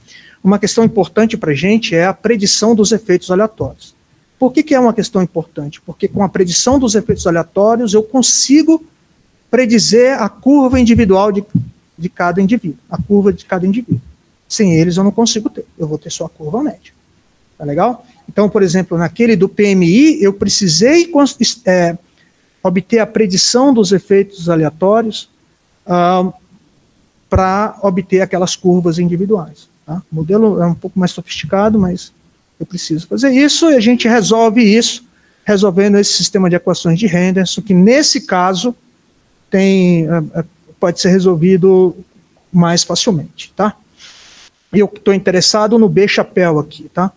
uma questão importante para a gente é a predição dos efeitos aleatórios. Por que é uma questão importante? Porque com a predição dos efeitos aleatórios eu consigo predizer a curva individual de cada indivíduo, a curva de cada indivíduo. Sem eles eu não consigo ter, eu vou ter só a curva média. Tá legal? Então, por exemplo, naquele do PMI, eu precisei obter a predição dos efeitos aleatórios para obter aquelas curvas individuais. Tá? O modelo é um pouco mais sofisticado, mas eu preciso fazer isso, e a gente resolve isso, resolvendo esse sistema de equações de Henderson, que nesse caso pode ser resolvido mais facilmente, tá? E eu estou interessado no B-chapéu aqui, tá?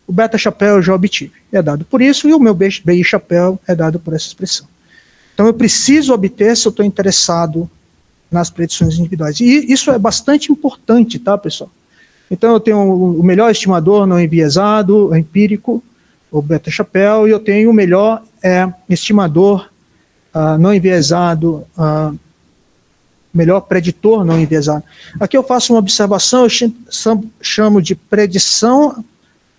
O beta-chapéu eu já obtive, é dado por isso, e o meu BI-chapéu é dado por essa expressão. Então eu preciso obter se eu estou interessado nas predições individuais. E isso é bastante importante, tá, pessoal? Então eu tenho o melhor estimador não enviesado, empírico, o beta-chapéu, e eu tenho o melhor estimador não enviesado, melhor preditor não enviesado. Aqui eu faço uma observação, eu chamo de predição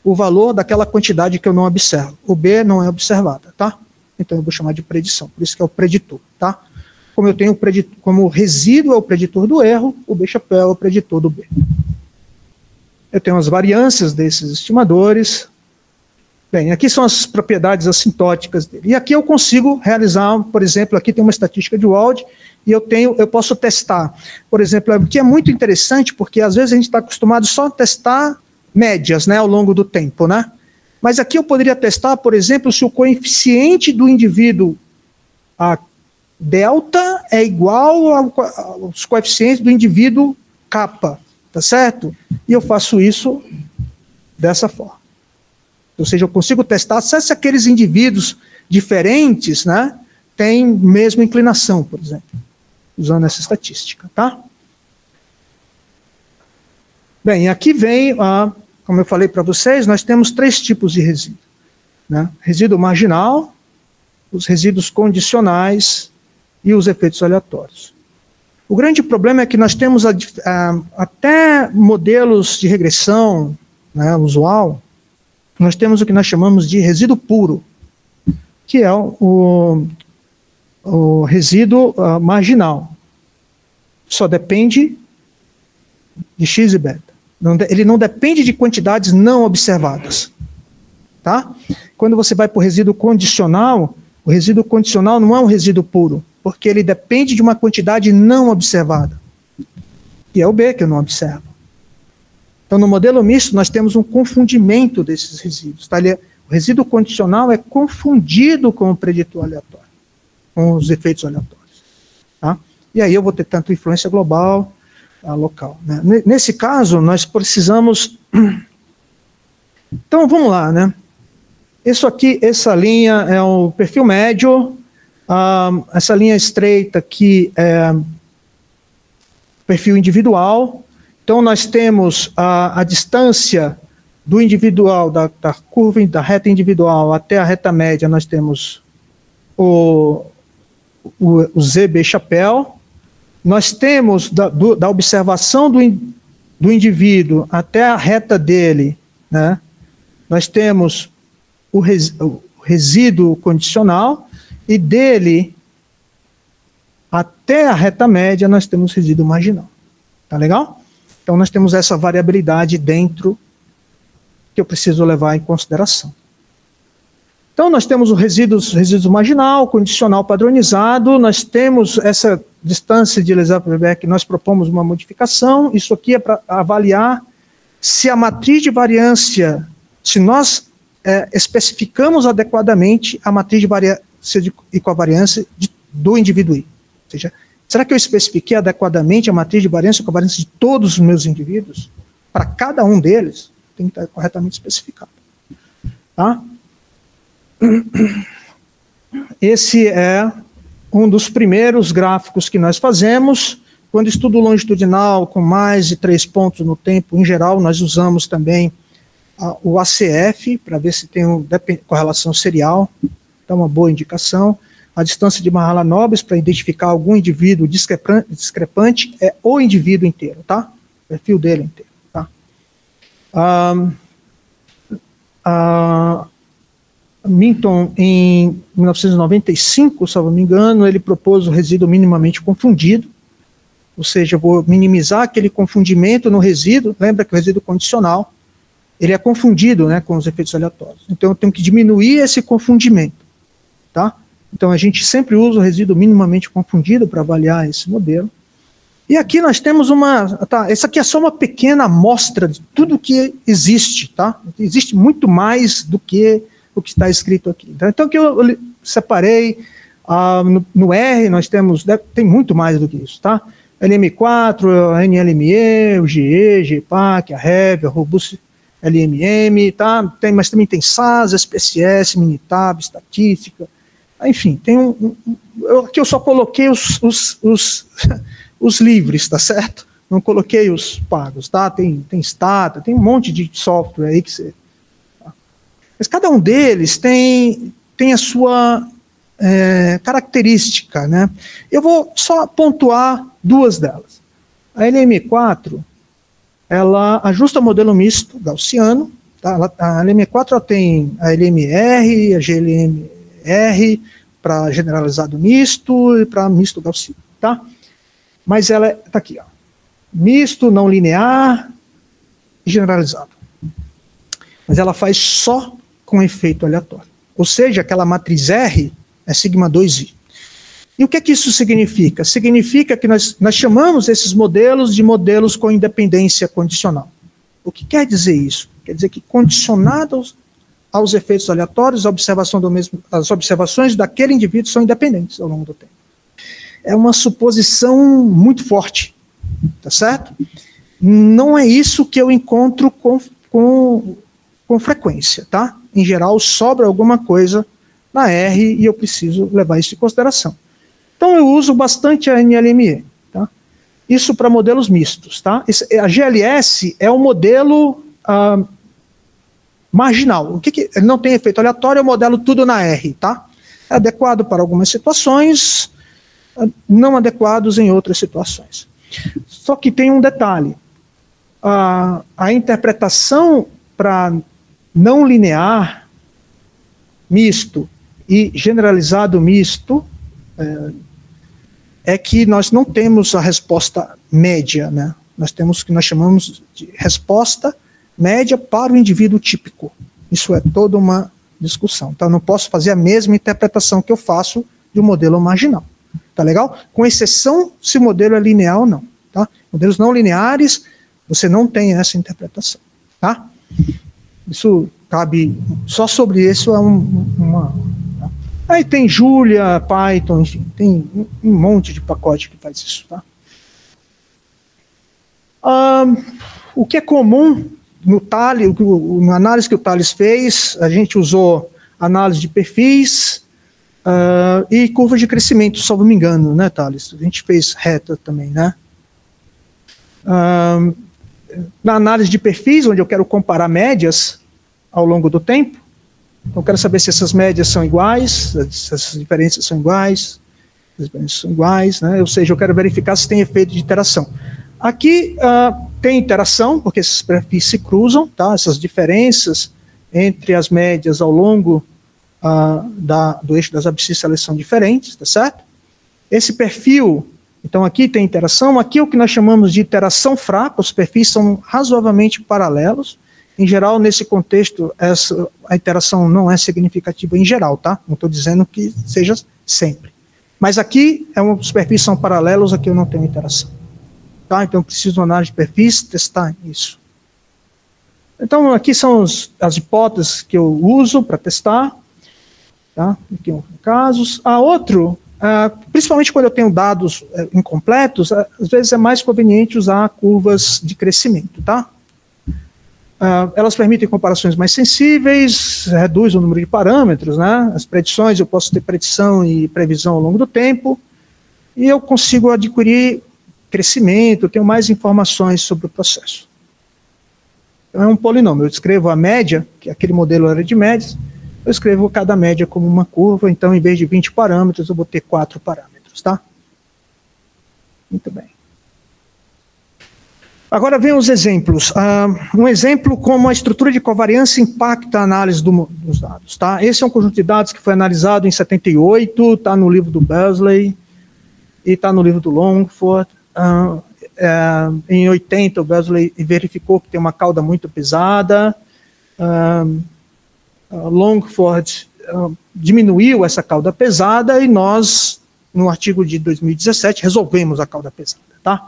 o valor daquela quantidade que eu não observo. O B não é observada, tá? Então eu vou chamar de predição, por isso que é o preditor, tá? Como eu tenho como o resíduo é o preditor do erro, o B-chapéu é o preditor do B. Eu tenho as variâncias desses estimadores. Bem, aqui são as propriedades assintóticas dele. E aqui eu consigo realizar, por exemplo, aqui tem uma estatística de Wald, e eu posso testar. Por exemplo, aqui é muito interessante, porque às vezes a gente está acostumado só a testar médias, né, ao longo do tempo, né? Mas aqui eu poderia testar, por exemplo, se o coeficiente do indivíduo delta é igual aos coeficientes do indivíduo kappa, tá certo? E eu faço isso dessa forma. Ou seja, eu consigo testar se aqueles indivíduos diferentes, né, têm mesma inclinação, por exemplo, usando essa estatística, tá? Bem, aqui vem, como eu falei para vocês, nós temos 3 tipos de resíduo, né? Resíduo marginal, os resíduos condicionais e os efeitos aleatórios. O grande problema é que nós temos até modelos de regressão, né, usual, nós temos o que nós chamamos de resíduo puro, que é o resíduo marginal. Só depende de x e beta. Ele não depende de quantidades não observadas. Tá? Quando você vai para o resíduo condicional não é um resíduo puro, porque ele depende de uma quantidade não observada, que é o B que eu não observo. Então, no modelo misto, nós temos um confundimento desses resíduos. Tá? O resíduo condicional é confundido com o preditor aleatório, com os efeitos aleatórios. Tá? E aí eu vou ter tanto influência global, local. Né? Nesse caso, nós precisamos... Então, vamos lá, né? Isso aqui, essa linha é o perfil médio, essa linha estreita aqui é perfil individual. Então, nós temos a distância do individual, da curva, da reta individual até a reta média, nós temos o ZB chapéu. Nós temos da observação do indivíduo até a reta dele, né? Nós temos o resíduo condicional, e dele até a reta média nós temos resíduo marginal. Tá legal? Então nós temos essa variabilidade dentro que eu preciso levar em consideração. Então nós temos o resíduo marginal, condicional padronizado, nós temos essa distância de Elizabeth, nós propomos uma modificação, isso aqui é para avaliar se a matriz de variância, se nós especificamos adequadamente a matriz de variância e covariância do indivíduo I. Ou seja, será que eu especifiquei adequadamente a matriz de variância e covariância de todos os meus indivíduos? Para cada um deles, tem que estar corretamente especificado. Tá? Esse é um dos primeiros gráficos que nós fazemos. Quando estudo longitudinal com mais de 3 pontos no tempo, em geral, nós usamos também o ACF, para ver se tem correlação serial. Então, uma boa indicação. A distância de Mahalanobis, para identificar algum indivíduo discrepante, é o indivíduo inteiro, tá? O perfil dele inteiro, tá? Minton, em 1995, se eu não me engano, ele propôs o resíduo minimamente confundido, ou seja, eu vou minimizar aquele confundimento no resíduo. Lembra que o resíduo condicional, ele é confundido, né, com os efeitos aleatórios. Então eu tenho que diminuir esse confundimento, tá? Então a gente sempre usa o resíduo minimamente confundido para avaliar esse modelo. E aqui nós temos essa aqui é só uma pequena amostra de tudo que existe, tá? Existe muito mais do que o que está escrito aqui. Então aqui eu separei, no R nós temos, tem muito mais do que isso, tá? LM4, a NLME, o GE, GPAC, a REV, a Robust LMM, tá? Mas também tem SAS, SPSS, Minitab, estatística, enfim, tem aqui eu só coloquei os livres, tá certo? Não coloquei os pagos, tá? Tem Stata, tem um monte de software aí que você... Tá? Mas cada um deles tem a sua característica, né? Eu vou só pontuar 2 delas. A LM4, ela ajusta o modelo misto gaussiano, tá? A LM4 ela tem a LMR, a GLMR para generalizado misto e para misto gaussiano, tá? Mas ela está aqui, ó. Misto, não linear e generalizado. Mas ela faz só com efeito aleatório. Ou seja, aquela matriz R é sigma 2i. E o que isso significa? Significa que nós chamamos esses modelos de modelos com independência condicional. O que quer dizer isso? Quer dizer que condicionados aos efeitos aleatórios, as observações daquele indivíduo são independentes ao longo do tempo. É uma suposição muito forte, tá certo? Não é isso que eu encontro com frequência, tá? Em geral, sobra alguma coisa na R e eu preciso levar isso em consideração. Então, eu uso bastante a NLME, tá? Isso para modelos mistos, tá? A GLS é um modelo marginal. Ele não tem efeito aleatório, eu modelo tudo na R, tá? É adequado para algumas situações, não adequados em outras situações. Só que tem um detalhe. A interpretação para não linear, misto e generalizado misto, é que nós não temos a resposta média, né? Nós temos o que nós chamamos de resposta média para o indivíduo típico. Isso é toda uma discussão. Então, eu não posso fazer a mesma interpretação que eu faço de um modelo marginal. Tá legal? Com exceção se o modelo é linear ou não. Tá? Modelos não lineares, você não tem essa interpretação. Tá? Isso cabe... Só sobre isso é uma... Aí tem Julia, Python, enfim, tem um monte de pacote que faz isso, tá? O que é comum no Thales, na análise que o Thales fez, a gente usou análise de perfis e curvas de crescimento, se eu não me engano, né, Thales? A gente fez reta também, né? Na análise de perfis, onde eu quero comparar médias ao longo do tempo, então, eu quero saber se essas médias são iguais, se essas diferenças são iguais, as diferenças são iguais, né? Ou seja, eu quero verificar se tem efeito de interação. Aqui tem interação, porque esses perfis se cruzam, tá? Essas diferenças entre as médias ao longo do eixo das abscissas elas são diferentes, tá certo? Esse perfil, então aqui tem interação, aqui é o que nós chamamos de interação fraca, os perfis são razoavelmente paralelos. Em geral, nesse contexto, a interação não é significativa em geral, tá? Não estou dizendo que seja sempre. Mas aqui, os perfis são paralelos, aqui eu não tenho interação. Tá? Então, eu preciso de uma análise de perfis, testar isso. Então, aqui são as hipóteses que eu uso para testar. Tá? Aqui casos. Principalmente quando eu tenho dados incompletos, às vezes é mais conveniente usar curvas de crescimento, tá? Elas permitem comparações mais sensíveis, reduz o número de parâmetros, né? As predições, eu posso ter predição e previsão ao longo do tempo, e eu consigo adquirir crescimento, tenho mais informações sobre o processo. Então é um polinômio, eu escrevo a média, que aquele modelo era de médias, eu escrevo cada média como uma curva, então em vez de 20 parâmetros, eu vou ter 4 parâmetros, tá? Muito bem. Agora vem os exemplos. Um exemplo como a estrutura de covariância impacta a análise dos dados. Tá? Esse é um conjunto de dados que foi analisado em 78, está no livro do Beasley e está no livro do Longford. Em 80, o Beasley verificou que tem uma cauda muito pesada. Longford diminuiu essa cauda pesada e nós, no artigo de 2017, resolvemos a cauda pesada. Tá?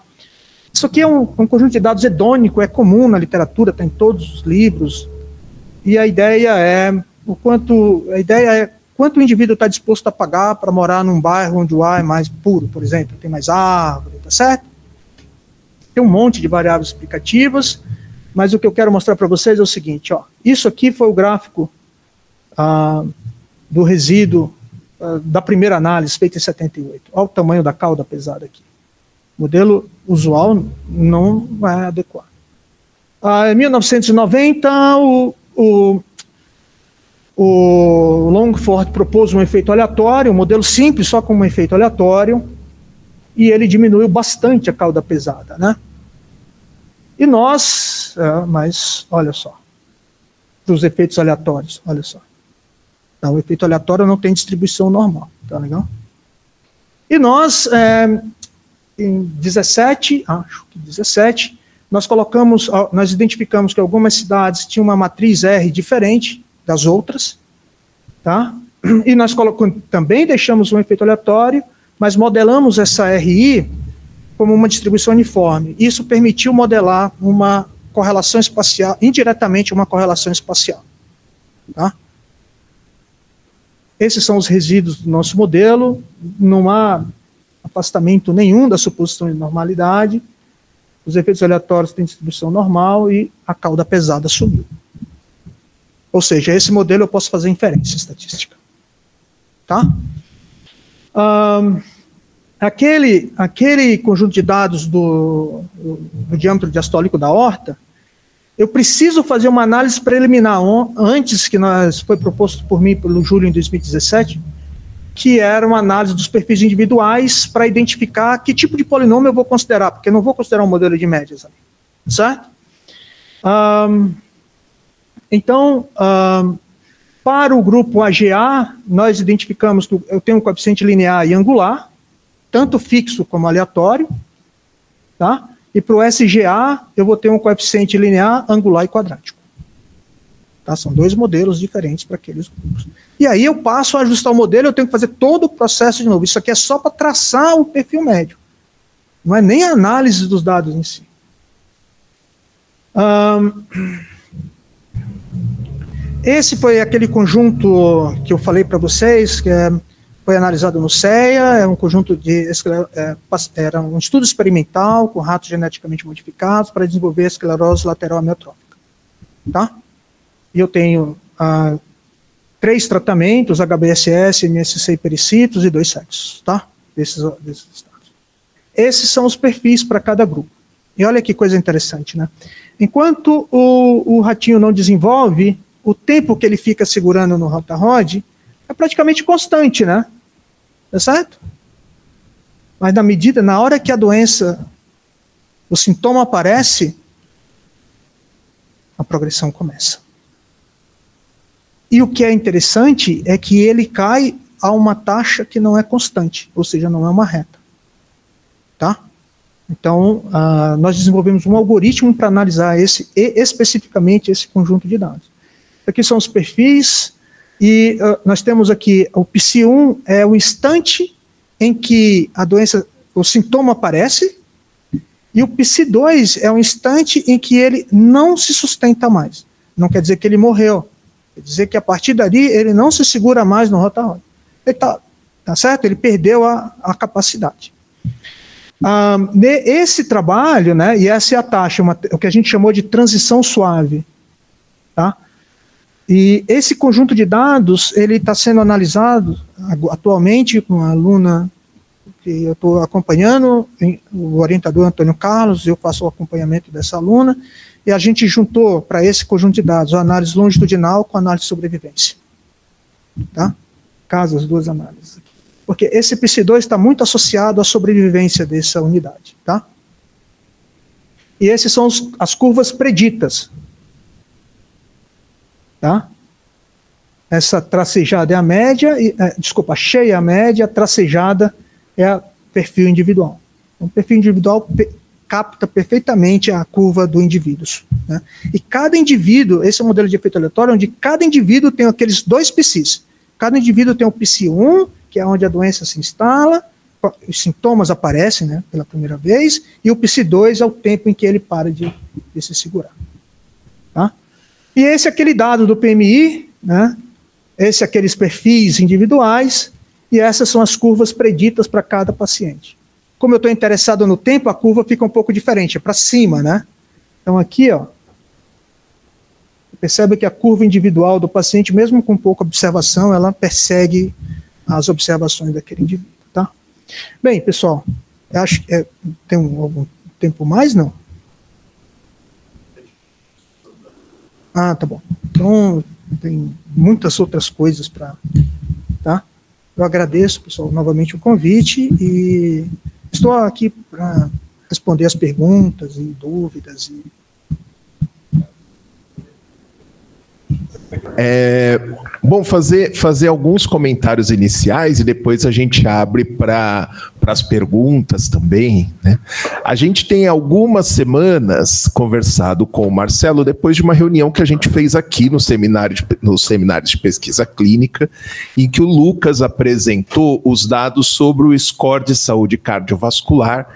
Isso aqui é um conjunto de dados hedônico, é comum na literatura, está em todos os livros, e a ideia é quanto o indivíduo está disposto a pagar para morar num bairro onde o ar é mais puro, por exemplo, tem mais árvore, tá certo? Tem um monte de variáveis explicativas, mas o que eu quero mostrar para vocês é o seguinte, ó, isso aqui foi o gráfico do resíduo da primeira análise, feita em 78, olha o tamanho da cauda pesada aqui. O modelo usual não é adequado. Em 1990, o Longford propôs um efeito aleatório, um modelo simples, só com um efeito aleatório, e ele diminuiu bastante a cauda pesada, né? E nós, mas olha só, dos efeitos aleatórios, olha só. Não, o efeito aleatório não tem distribuição normal, tá legal? E nós... em 17, nós identificamos que algumas cidades tinham uma matriz R diferente das outras, tá? E nós também deixamos um efeito aleatório, mas modelamos essa RI como uma distribuição uniforme. Isso permitiu modelar uma correlação espacial, indiretamente uma correlação espacial, tá? Esses são os resíduos do nosso modelo, não há afastamento nenhum da suposição de normalidade, os efeitos aleatórios têm distribuição normal e a cauda pesada sumiu. Ou seja, esse modelo eu posso fazer inferência estatística. Tá? Aquele conjunto de dados do diâmetro diastólico da aorta, eu preciso fazer uma análise preliminar antes, que foi proposto por mim pelo Júlio em 2017, que era uma análise dos perfis individuais para identificar que tipo de polinômio eu vou considerar, porque eu não vou considerar um modelo de médias ali, certo? Então, para o grupo AGA, nós identificamos que eu tenho um coeficiente linear e angular, tanto fixo como aleatório, tá? E para o SGA, eu vou ter um coeficiente linear, angular e quadrático. Tá? São dois modelos diferentes para aqueles grupos. E aí eu passo a ajustar o modelo, eu tenho que fazer todo o processo de novo. Isso aqui é só para traçar o perfil médio. Não é nem a análise dos dados em si. Esse foi aquele conjunto que eu falei para vocês, que foi analisado no CEA, é um conjunto era um estudo experimental com ratos geneticamente modificados para desenvolver a esclerose lateral amiotrófica. Tá? E eu tenho 3 tratamentos, HBSS, MSC e pericitos, e 2 sexos, tá? Desses estados. Esses são os perfis para cada grupo. E olha que coisa interessante, né? Enquanto o ratinho não desenvolve, o tempo que ele fica segurando no rota-rod é praticamente constante, né? Tá certo? Mas na hora que a doença, o sintoma aparece, a progressão começa. E o que é interessante é que ele cai a uma taxa que não é constante, ou seja, não é uma reta. Tá? Então, nós desenvolvemos um algoritmo para analisar especificamente esse conjunto de dados. Aqui são os perfis, e nós temos aqui o PSI-1 é o instante em que a doença, o sintoma aparece, e o PSI-2 é o instante em que ele não se sustenta mais. Não quer dizer que ele morreu, quer dizer que a partir dali ele não se segura mais no rota-rota. Ele tá certo? Ele perdeu a capacidade. Esse trabalho, né, e essa é a taxa, o que a gente chamou de transição suave, tá? E esse conjunto de dados, ele está sendo analisado atualmente com uma aluna que eu estou acompanhando, o orientador Antônio Carlos, eu faço o acompanhamento dessa aluna, e a gente juntou para esse conjunto de dados a análise longitudinal com a análise de sobrevivência. Tá? Caso as duas análises. Porque esse PSI-2 está muito associado à sobrevivência dessa unidade. Tá? E essas são as curvas preditas. Tá? Essa tracejada é a média, desculpa, a cheia é a média, a tracejada é o perfil individual. O perfil individual capta perfeitamente a curva do indivíduo. Né? E cada indivíduo, esse é o modelo de efeito aleatório, onde cada indivíduo tem aqueles dois PSIs. Cada indivíduo tem o PSI-1, que é onde a doença se instala, os sintomas aparecem, né, pela primeira vez, e o PSI-2 é o tempo em que ele para de se segurar. Tá? E esse é aquele dado do PMI, né? Esse é aqueles perfis individuais, e essas são as curvas preditas para cada paciente. Como eu estou interessado no tempo, a curva fica um pouco diferente, é para cima, né? Então aqui, ó, percebe que a curva individual do paciente, mesmo com pouca observação, ela persegue as observações daquele indivíduo, tá? Bem, pessoal, eu acho que tem algum tempo mais, não? Ah, tá bom. Então, tem muitas outras coisas para... Tá? Eu agradeço, pessoal, novamente o convite e estou aqui para responder as perguntas e dúvidas. Bom, fazer alguns comentários iniciais e depois a gente abre para as perguntas também, né? A gente tem algumas semanas conversado com o Marcelo depois de uma reunião que a gente fez aqui nos seminários de pesquisa clínica, em que o Lucas apresentou os dados sobre o score de saúde cardiovascular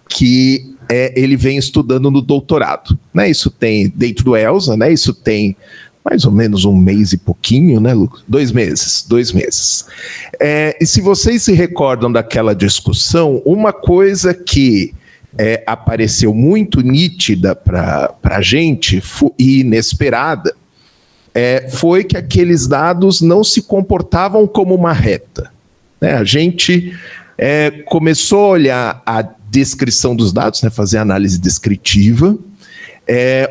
que ele vem estudando no doutorado, né? Isso tem dentro do ELSA, né? Isso tem mais ou menos um mês e pouquinho, né, Lucas? 2 meses. E se vocês se recordam daquela discussão, uma coisa que apareceu muito nítida para a gente e inesperada foi que aqueles dados não se comportavam como uma reta. Né? A gente começou a olhar a descrição dos dados, né, fazer análise descritiva.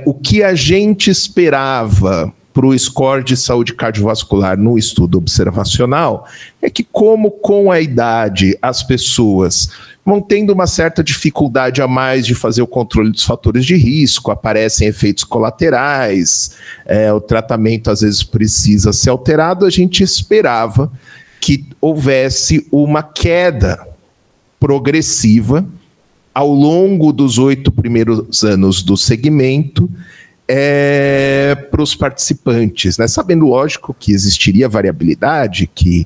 O que a gente esperava para o score de saúde cardiovascular no estudo observacional é que, como com a idade as pessoas vão tendo uma certa dificuldade a mais de fazer o controle dos fatores de risco, aparecem efeitos colaterais, o tratamento às vezes precisa ser alterado, a gente esperava que houvesse uma queda progressiva ao longo dos 8 primeiros anos do segmento para os participantes, né? Sabendo, lógico, que existiria variabilidade, que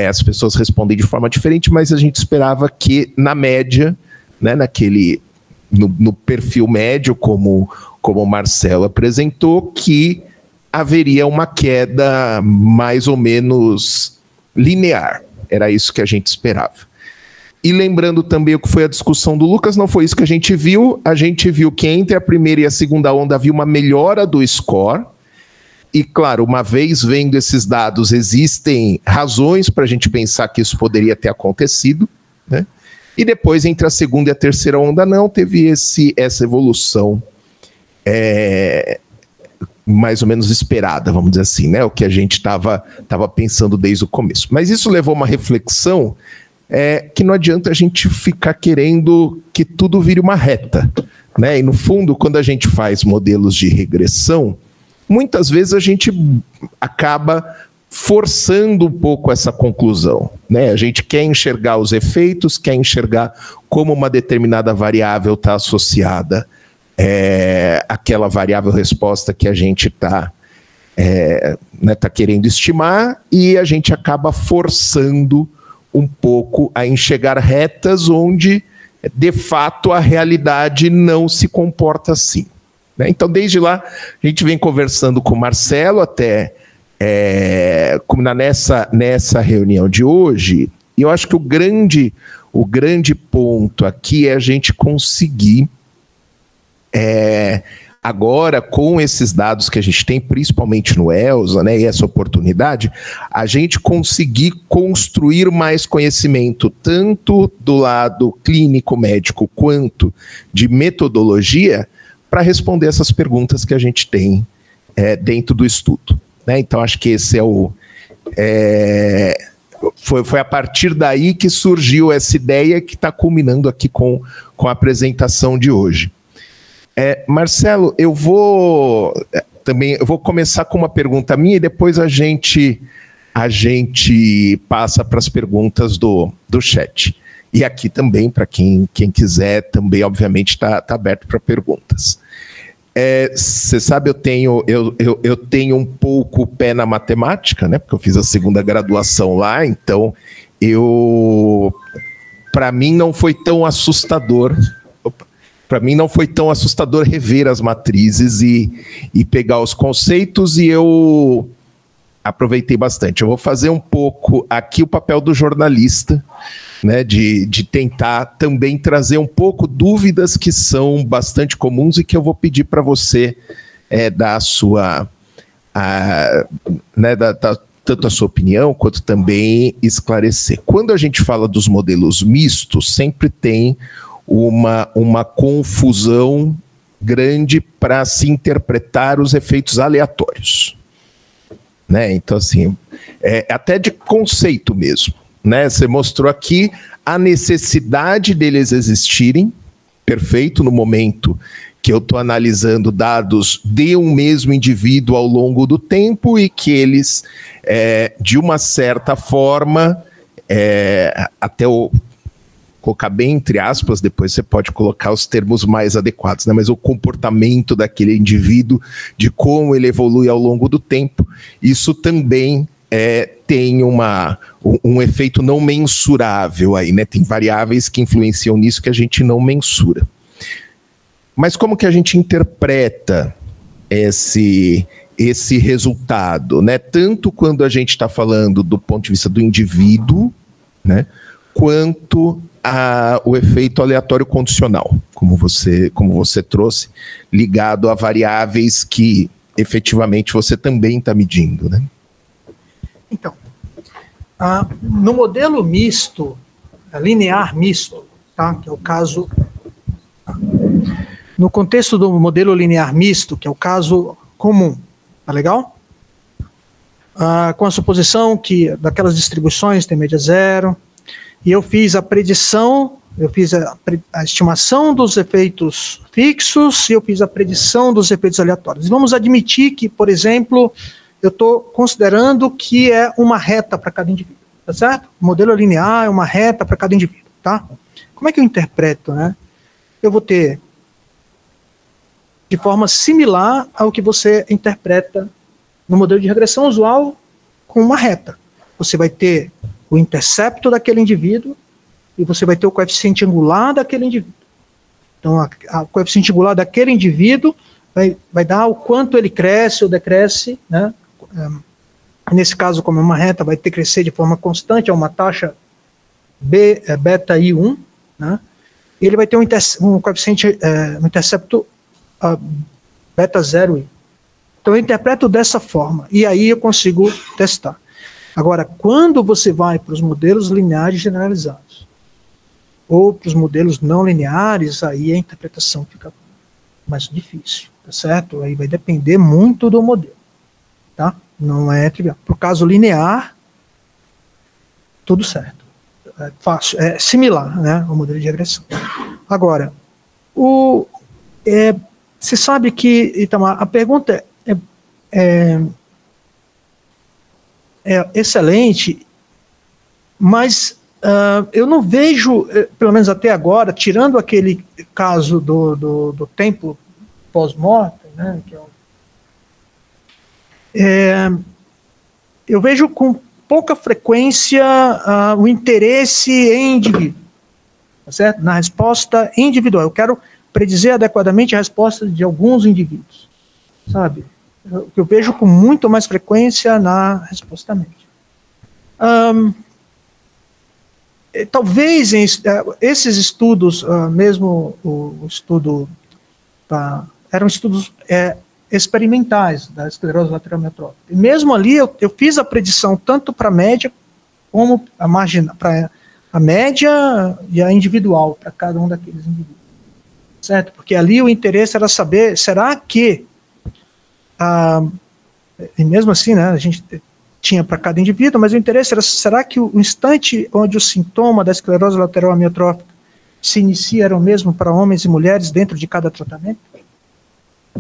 as pessoas respondem de forma diferente, mas a gente esperava que, na média, né, no perfil médio, como o Marcelo apresentou, que haveria uma queda mais ou menos linear. Era isso que a gente esperava. E lembrando também o que foi a discussão do Lucas, não foi isso que a gente viu que entre a primeira e a segunda onda havia uma melhora do score, e claro, uma vez vendo esses dados, existem razões para a gente pensar que isso poderia ter acontecido, né? E depois entre a segunda e a terceira onda não, teve essa evolução mais ou menos esperada, vamos dizer assim, né? O que a gente estava pensando desde o começo. Mas isso levou a uma reflexão que não adianta a gente ficar querendo que tudo vire uma reta, né? E no fundo, quando a gente faz modelos de regressão, muitas vezes a gente acaba forçando um pouco essa conclusão, né? A gente quer enxergar os efeitos, quer enxergar como uma determinada variável está associada àquela variável resposta que a gente está tá querendo estimar, e a gente acaba forçando um pouco a enxergar retas onde, de fato, a realidade não se comporta assim, né? Então, desde lá, a gente vem conversando com o Marcelo até nessa reunião de hoje, e eu acho que o grande ponto aqui é a gente conseguir, agora, com esses dados que a gente tem, principalmente no ELSA, né, e essa oportunidade, a gente conseguir construir mais conhecimento, tanto do lado clínico, médico, quanto de metodologia, para responder essas perguntas que a gente tem dentro do estudo, né? Então, acho que esse foi a partir daí que surgiu essa ideia que está culminando aqui com a apresentação de hoje. Marcelo, eu vou começar com uma pergunta minha e depois a gente passa para as perguntas do chat. E aqui também, para quem quiser, também, obviamente, está aberto para perguntas. Você sabe, eu tenho um pouco o pé na matemática, né? Porque eu fiz a segunda graduação lá, então para mim não foi tão assustador. Para mim não foi tão assustador rever as matrizes e pegar os conceitos, e eu aproveitei bastante. Eu vou fazer um pouco aqui o papel do jornalista, né, de tentar também trazer um pouco dúvidas que são bastante comuns e que eu vou pedir para você dar a sua, tanto a sua opinião quanto também esclarecer. Quando a gente fala dos modelos mistos, sempre tem uma confusão grande para se interpretar os efeitos aleatórios, né? Então, assim, até de conceito mesmo, né? Você mostrou aqui a necessidade deles existirem, perfeito, no momento que eu estou analisando dados de um mesmo indivíduo ao longo do tempo, e que eles, de uma certa forma, até colocar bem entre aspas, depois você pode colocar os termos mais adequados, né? Mas o comportamento daquele indivíduo, de como ele evolui ao longo do tempo, isso também tem um efeito não mensurável aí, né? Tem variáveis que influenciam nisso que a gente não mensura. Mas como que a gente interpreta esse resultado, né? Tanto quando a gente está falando do ponto de vista do indivíduo, né? Quanto o efeito aleatório condicional, como você trouxe, ligado a variáveis que efetivamente você também está medindo, né? Então, no modelo misto, linear misto, tá? Que é o caso... No contexto do modelo linear misto, que é o caso comum, tá legal? Com a suposição que daquelas distribuições tem média zero, e eu fiz a predição, eu fiz a estimação dos efeitos fixos e eu fiz a predição dos efeitos aleatórios. Vamos admitir que, por exemplo, eu estou considerando que é uma reta para cada indivíduo, tá certo? O modelo linear é uma reta para cada indivíduo, tá? Como é que eu interpreto, né? Eu vou ter de forma similar ao que você interpreta no modelo de regressão usual com uma reta. Você vai ter o intercepto daquele indivíduo e você vai ter o coeficiente angular daquele indivíduo. Então, o coeficiente angular daquele indivíduo vai dar o quanto ele cresce ou decresce, né? Nesse caso, como é uma reta, vai ter que crescer de forma constante a uma taxa beta I1, né? E ele vai ter um coeficiente, um intercepto beta 0. Então eu interpreto dessa forma, e aí eu consigo testar. Agora, quando você vai para os modelos lineares generalizados, ou para os modelos não lineares, aí a interpretação fica mais difícil, tá certo? Aí vai depender muito do modelo, tá? Não é trivial. Para o caso linear, tudo certo. É fácil, é similar, né, ao modelo de regressão. Agora, você sabe que, Itamar, a pergunta excelente, mas eu não vejo, pelo menos até agora, tirando aquele caso do tempo pós-mortem, né, eu vejo com pouca frequência o interesse em indivíduo, tá certo? Na resposta individual. Eu quero predizer adequadamente a resposta de alguns indivíduos, sabe? Eu vejo com muito mais frequência na resposta média. Talvez esses estudos, mesmo o estudo, eram estudos experimentais da esclerose lateral amiotrófica. E mesmo ali eu fiz a predição tanto para a média como para a média e a individual, para cada um daqueles indivíduos. Certo? Porque ali o interesse era saber, será que, e mesmo assim, né, a gente tinha para cada indivíduo, mas o interesse era, será que o instante onde o sintoma da esclerose lateral amiotrófica se inicia era o mesmo para homens e mulheres dentro de cada tratamento?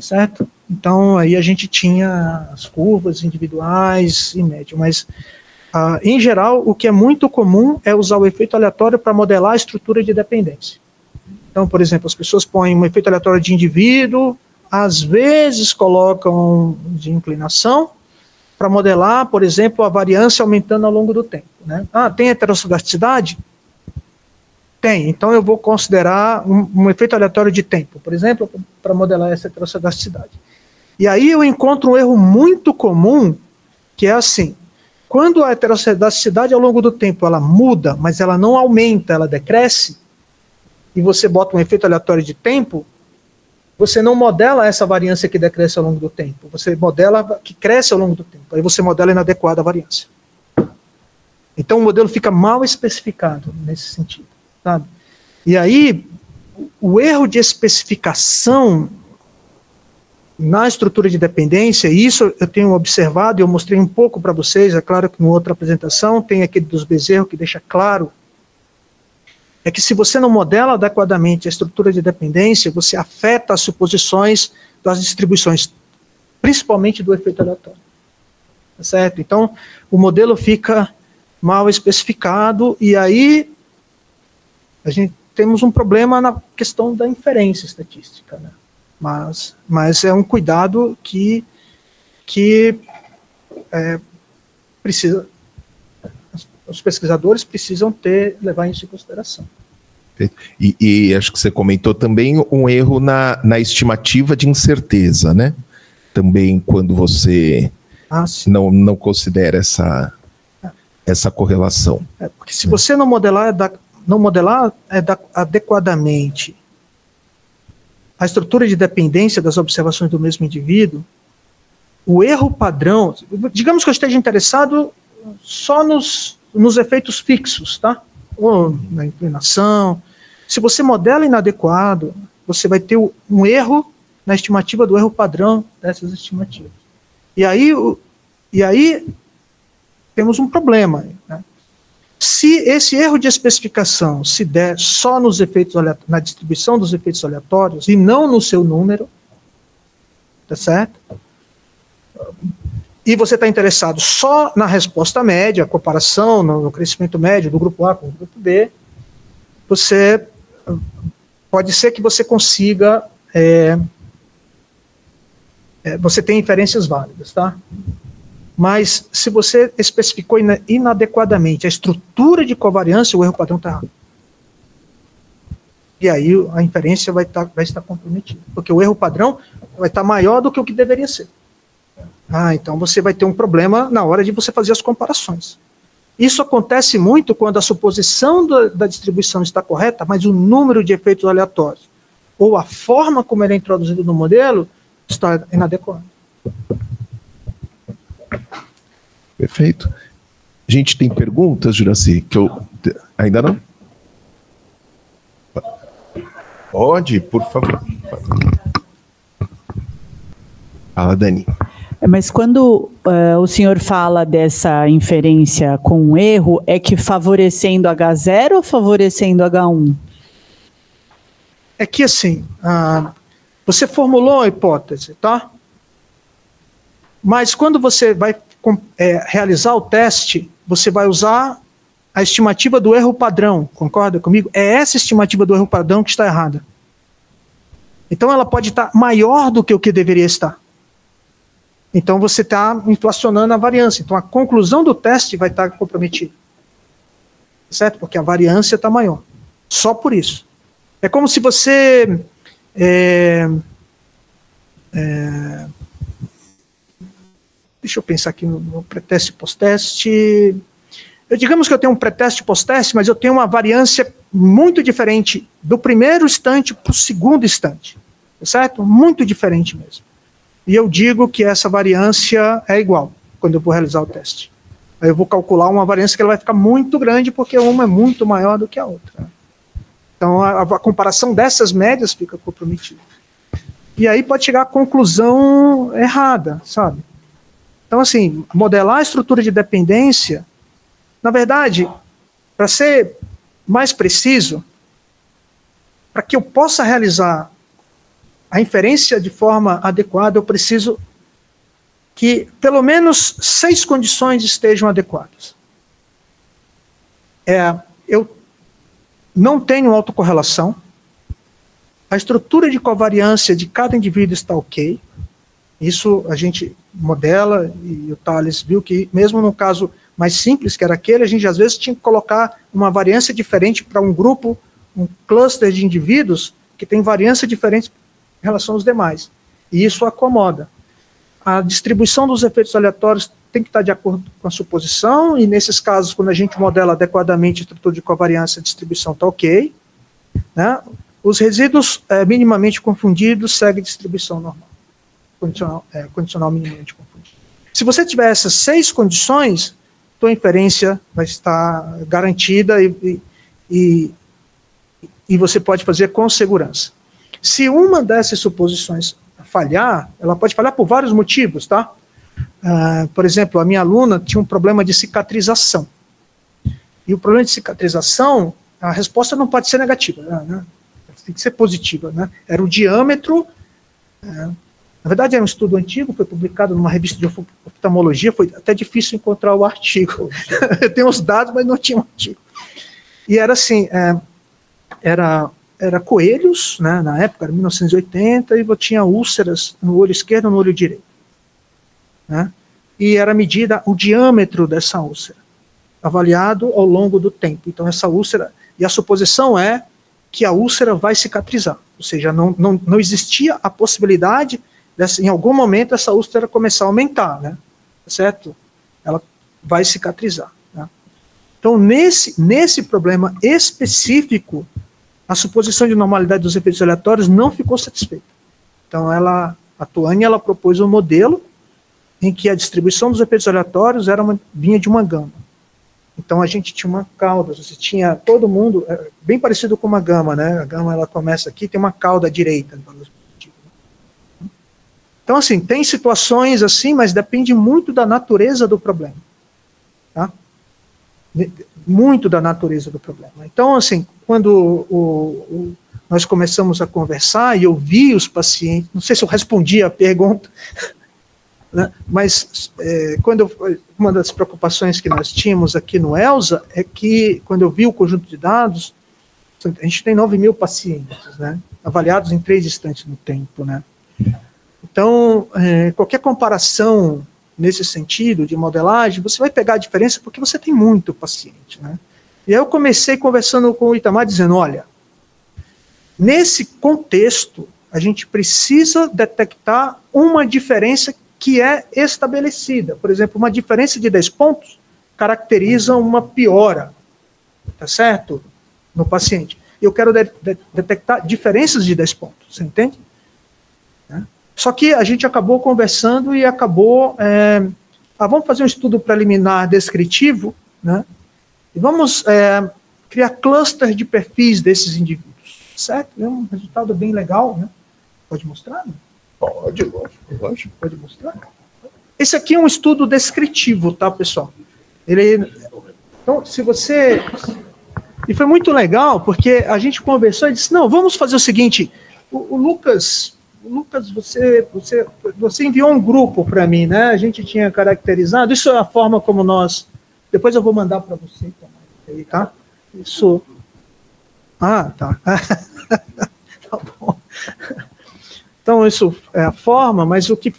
Certo? Então, aí a gente tinha as curvas individuais e médio, mas, em geral, o que é muito comum é usar o efeito aleatório para modelar a estrutura de dependência. Então, por exemplo, as pessoas põem um efeito aleatório de indivíduo, às vezes colocam de inclinação, para modelar, por exemplo, a variância aumentando ao longo do tempo. Né? Tem heterossedasticidade? Tem, então eu vou considerar um efeito aleatório de tempo, por exemplo, para modelar essa heterossedasticidade. E aí eu encontro um erro muito comum, que é assim, quando a heterossedasticidade ao longo do tempo ela muda, mas ela não aumenta, ela decresce, e você bota um efeito aleatório de tempo, você não modela essa variância que decresce ao longo do tempo, você modela que cresce ao longo do tempo, aí você modela a inadequada variância. Então o modelo fica mal especificado nesse sentido, sabe? E aí, o erro de especificação na estrutura de dependência, e isso eu tenho observado, e eu mostrei um pouco para vocês, é claro que em outra apresentação, tem aquele dos Bezerro que deixa claro, é que se você não modela adequadamente a estrutura de dependência, você afeta as suposições das distribuições, principalmente do efeito aleatório. Tá certo? Então, o modelo fica mal especificado, e aí temos um problema na questão da inferência estatística, né? Mas é um cuidado que os pesquisadores precisam levar isso em consideração. E acho que você comentou também um erro na estimativa de incerteza, né? Também quando você não considera essa correlação. Porque se você não modelar adequadamente a estrutura de dependência das observações do mesmo indivíduo, o erro padrão, digamos que eu esteja interessado só nos efeitos fixos, tá? Ou na inclinação. Se você modela inadequado, você vai ter um erro na estimativa do erro padrão dessas estimativas. E aí temos um problema, né? Se esse erro de especificação se der só nos efeitos na distribuição dos efeitos aleatórios e não no seu número, tá certo? E você está interessado só na resposta média, a comparação no crescimento médio do grupo A com o grupo B, pode ser que você consiga, você tem inferências válidas, tá? Mas se você especificou inadequadamente a estrutura de covariância, o erro padrão está errado. E aí a inferência vai estar comprometida, porque o erro padrão vai estar maior do que o que deveria ser. Então você vai ter um problema na hora de você fazer as comparações. Isso acontece muito quando a suposição da distribuição está correta, mas o número de efeitos aleatórios, ou a forma como ele é introduzido no modelo, está inadequado. Perfeito. A gente tem perguntas, Juraci? Ainda não? Pode, por favor. Fala, Dani. Mas quando o senhor fala dessa inferência com erro, é que favorecendo H0 ou favorecendo H1? É que assim, você formulou a hipótese, tá? Mas quando você vai realizar o teste, você vai usar a estimativa do erro padrão, concorda comigo? É essa estimativa do erro padrão que está errada. Então ela pode estar maior do que o que deveria estar. Então você está inflacionando a variância. Então a conclusão do teste vai estar comprometida. Certo? Porque a variância está maior. Só por isso. É como se você... deixa eu pensar aqui no pré-teste e pós-teste. Digamos que eu tenho um pré-teste e pós-teste, mas eu tenho uma variância muito diferente do primeiro instante para o segundo instante. Certo? Muito diferente mesmo. E eu digo que essa variância é igual quando eu vou realizar o teste. Aí eu vou calcular uma variância que ela vai ficar muito grande porque uma é muito maior do que a outra. Então a comparação dessas médias fica comprometida. E aí pode chegar à conclusão errada, sabe? Então assim, modelar a estrutura de dependência, na verdade, para ser mais preciso, para que eu possa realizar a inferência de forma adequada, eu preciso que pelo menos 6 condições estejam adequadas. Eu não tenho autocorrelação, a estrutura de covariância de cada indivíduo está ok, isso a gente modela, e o Thales viu que mesmo no caso mais simples, que era aquele, a gente às vezes tinha que colocar uma variância diferente para um grupo, um cluster de indivíduos que tem variância diferente em relação aos demais. E isso acomoda. A distribuição dos efeitos aleatórios tem que estar de acordo com a suposição, e nesses casos, quando a gente modela adequadamente a estrutura de covariância, a distribuição está ok. Né? Os resíduos minimamente confundidos seguem distribuição normal. Condicional minimamente confundido. Se você tiver essas 6 condições, tua inferência vai estar garantida e você pode fazer com segurança. Se uma dessas suposições falhar, ela pode falhar por vários motivos, tá? Por exemplo, a minha aluna tinha um problema de cicatrização. E o problema de cicatrização, a resposta não pode ser negativa, né? Tem que ser positiva, né? Era o diâmetro, na verdade era um estudo antigo, foi publicado numa revista de oftalmologia, foi até difícil encontrar o artigo. Eu tenho os dados, mas não tinha um artigo. E era assim, era coelhos, né, na época, era 1980, e tinha úlceras no olho esquerdo e no olho direito. Né, e era medida o diâmetro dessa úlcera, avaliado ao longo do tempo. Então essa úlcera, e a suposição é que a úlcera vai cicatrizar, ou seja, não existia a possibilidade, em algum momento essa úlcera começar a aumentar, né, certo? Ela vai cicatrizar. Né? Então nesse problema específico, a suposição de normalidade dos efeitos aleatórios não ficou satisfeita. Então, a Tuane, ela propôs um modelo em que a distribuição dos efeitos aleatórios vinha de uma gama. Então, a gente tinha uma cauda, você tinha todo mundo, bem parecido com uma gama, né? A gama, ela começa aqui, tem uma cauda à direita. Então, assim, tem situações assim, mas depende muito da natureza do problema. Tá? Muito da natureza do problema. Então, assim, quando nós começamos a conversar e eu vi os pacientes, não sei se eu respondi a pergunta, né, mas uma das preocupações que nós tínhamos aqui no ELSA é que, quando eu vi o conjunto de dados, a gente tem 9.000 pacientes, né, avaliados em 3 instantes no tempo. Né. Então, qualquer comparação nesse sentido de modelagem, você vai pegar a diferença porque você tem muito paciente, né? E aí eu comecei conversando com o Itamar, dizendo, olha, nesse contexto, a gente precisa detectar uma diferença que é estabelecida. Por exemplo, uma diferença de 10 pontos caracteriza uma piora, tá certo? No paciente. Eu quero detectar diferenças de 10 pontos, você entende? Só que a gente acabou conversando e acabou... vamos fazer um estudo preliminar descritivo, né? E vamos criar cluster de perfis desses indivíduos, certo? É um resultado bem legal, né? Pode mostrar? Né? Pode, lógico. Pode mostrar? Esse aqui é um estudo descritivo, tá, pessoal? Então, se você... E foi muito legal, porque a gente conversou e disse, não, vamos fazer o seguinte, o Lucas... Lucas, você enviou um grupo para mim, né? A gente tinha caracterizado, isso é a forma como nós... Depois eu vou mandar para você também, tá? Isso... Ah, tá. Tá bom. Então, isso é a forma, mas o que...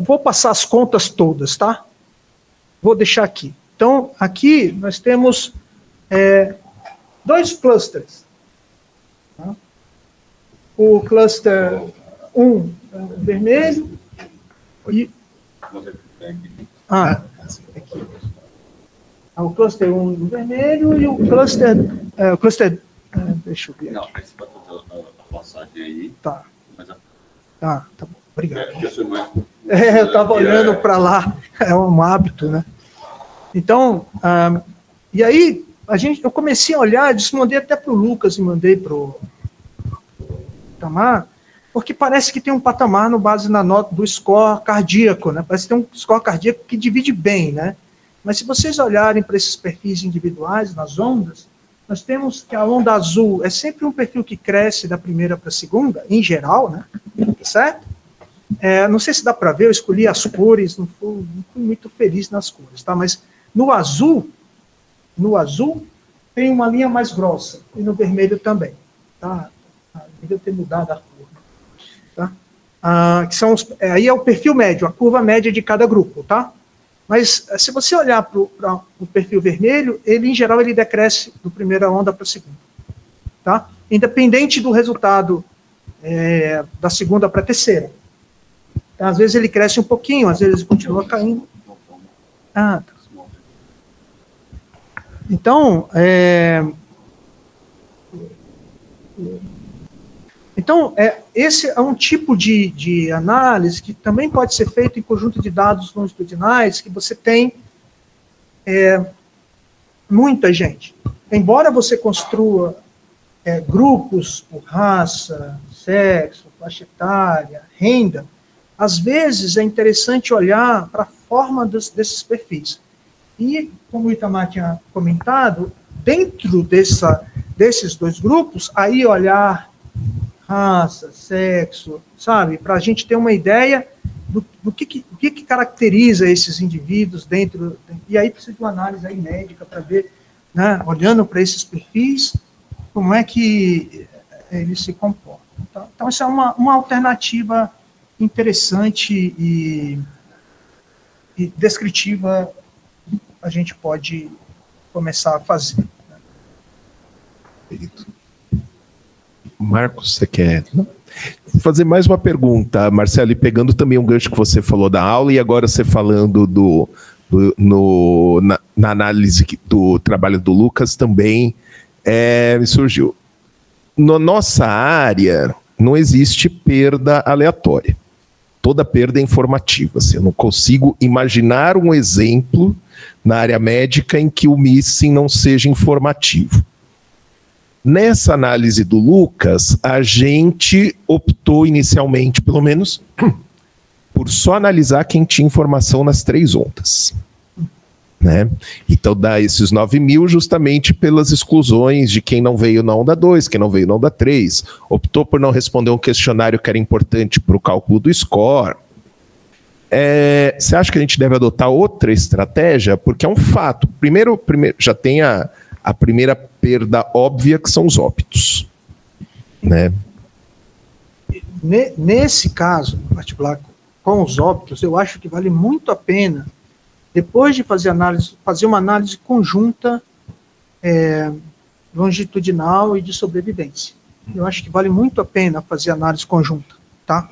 Vou passar as contas todas, tá? Vou deixar aqui. Então, aqui nós temos 2 clusters. Tá? O cluster 1 vermelho e... o cluster 1 vermelho e o cluster... deixa eu ver aqui. Não, esse para toda a passagem aí. Tá. Tá bom. Obrigado. Eu estava olhando para lá, é um hábito, né? Então, e aí eu comecei a olhar, mandei até para o Lucas e mandei para o Itamar, porque parece que tem um patamar no base na nota do score cardíaco, né? Parece que tem um score cardíaco que divide bem, né? Mas se vocês olharem para esses perfis individuais, nas ondas, nós temos que a onda azul é sempre um perfil que cresce da primeira para a segunda, em geral, né? Certo? Não sei se dá para ver, eu escolhi as cores, não fui muito feliz nas cores, tá? Mas no azul tem uma linha mais grossa, e no vermelho também, tá? Devia ter mudado a cor, tá? Que são aí é o perfil médio, a curva média de cada grupo, tá? Mas se você olhar para o perfil vermelho, ele em geral ele decresce do primeira onda para a segunda, tá? Independente do resultado da segunda para a terceira. Às vezes ele cresce um pouquinho, às vezes ele continua caindo. Tá. Então, esse é um tipo de análise que também pode ser feito em conjunto de dados longitudinais, que você tem muita gente. Embora você construa grupos por raça, sexo, faixa etária, renda, às vezes é interessante olhar para a forma desses perfis. E, como o Itamar tinha comentado, dentro desses 2 grupos, aí olhar raça, sexo, sabe? Para a gente ter uma ideia do que caracteriza esses indivíduos dentro... E aí precisa de uma análise aí médica para ver, né, olhando para esses perfis, como é que eles se comportam. Então, essa é uma alternativa interessante e descritiva a gente pode começar a fazer. Marcos, você quer fazer mais uma pergunta, Marcelo, e pegando também um gancho que você falou da aula e agora você falando na análise do trabalho do Lucas também me surgiu. Na nossa área não existe perda aleatória. Toda perda é informativa. Assim, eu não consigo imaginar um exemplo na área médica em que o missing não seja informativo. Nessa análise do Lucas, a gente optou inicialmente, pelo menos, por só analisar quem tinha informação nas 3 ondas. Né? Então dá esses 9.000 justamente pelas exclusões de quem não veio na onda 2, quem não veio na onda 3, optou por não responder um questionário que era importante para o cálculo do score. Você acha que a gente deve adotar outra estratégia? Porque é um fato. Primeiro já tem a primeira perda óbvia, que são os óbitos. Né? Nesse caso, em particular, com os óbitos, eu acho que vale muito a pena, depois de fazer uma análise conjunta longitudinal e de sobrevivência. Eu acho que vale muito a pena fazer análise conjunta, tá?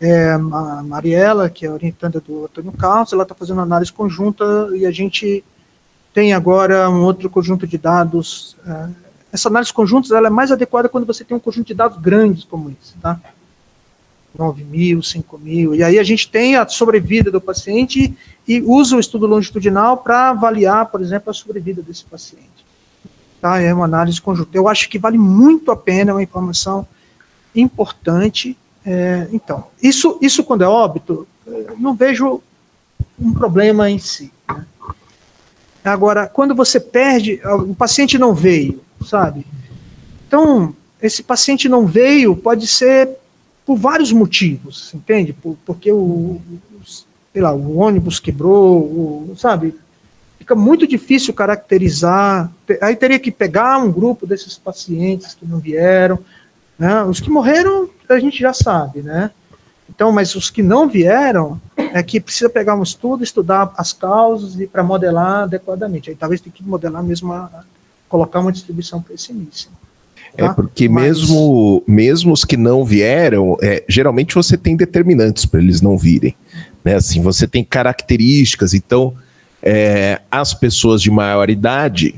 A Mariela, que é orientanda do Antônio Carlos, ela está fazendo análise conjunta e a gente tem agora um outro conjunto de dados. Essa análise conjunta ela é mais adequada quando você tem um conjunto de dados grandes como esse, tá? 9.000, 5.000, e aí a gente tem a sobrevida do paciente e usa o estudo longitudinal para avaliar, por exemplo, a sobrevida desse paciente. Tá? É uma análise conjunta. Eu acho que vale muito a pena, é uma informação importante. Então, isso quando é óbito, não vejo um problema em si. Né? Agora, quando você perde, o paciente não veio, sabe? Então, esse paciente não veio, pode ser por vários motivos, entende? Porque sei lá, o ônibus quebrou, sabe? Fica muito difícil caracterizar. Aí teria que pegar um grupo desses pacientes que não vieram, né? Os que morreram a gente já sabe, né? Então, mas os que não vieram é que precisa pegar um estudo, estudar as causas e para modelar adequadamente. Aí talvez tenha que modelar mesmo, colocar uma distribuição pessimissimíssima. Tá? Porque mesmo os que não vieram, geralmente você tem determinantes para eles não virem, né? Assim, você tem características, então as pessoas de maior idade,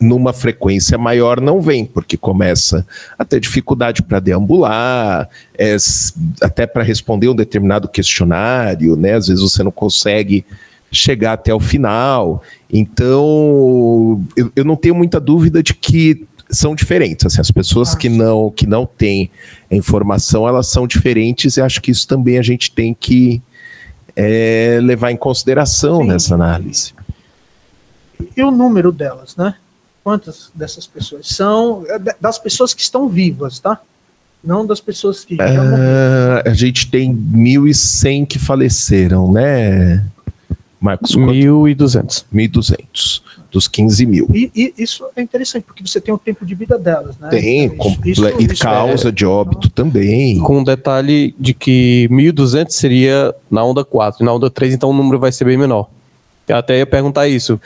numa frequência maior, não vêm, porque começa a ter dificuldade para deambular, até para responder um determinado questionário, né? Às vezes você não consegue chegar até o final. Então, eu não tenho muita dúvida de que são diferentes. Assim, as pessoas que não têm informação, elas são diferentes, e acho que isso também a gente tem que levar em consideração. Sim. Nessa análise. E o número delas, né? Quantas dessas pessoas são das pessoas que estão vivas, tá? Não das pessoas que já morreram. A gente tem 1.100 que faleceram, né, Marcos? 1.200. 1.200 dos 15 mil. E isso é interessante, porque você tem o tempo de vida delas, né? Tem, e causa de óbito também. Com o detalhe de que 1.200 seria na onda 4, e na onda 3, então o número vai ser bem menor. Eu até ia perguntar isso,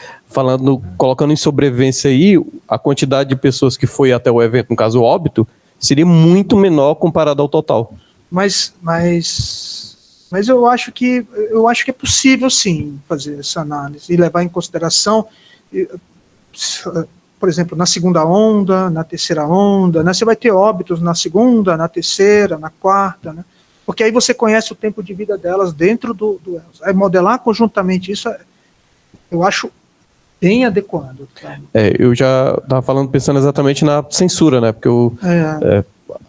colocando em sobrevivência aí, a quantidade de pessoas que foi até o evento, no caso o óbito, seria muito menor comparado ao total. Mas eu acho que é possível sim fazer essa análise e levar em consideração, por exemplo, na segunda onda, na terceira onda, né, você vai ter óbitos na segunda, na terceira, na quarta, né, porque aí você conhece o tempo de vida delas dentro do ELS. Aí modelar conjuntamente isso eu acho bem adequado. Tá? Eu já estava pensando exatamente na censura, né? Porque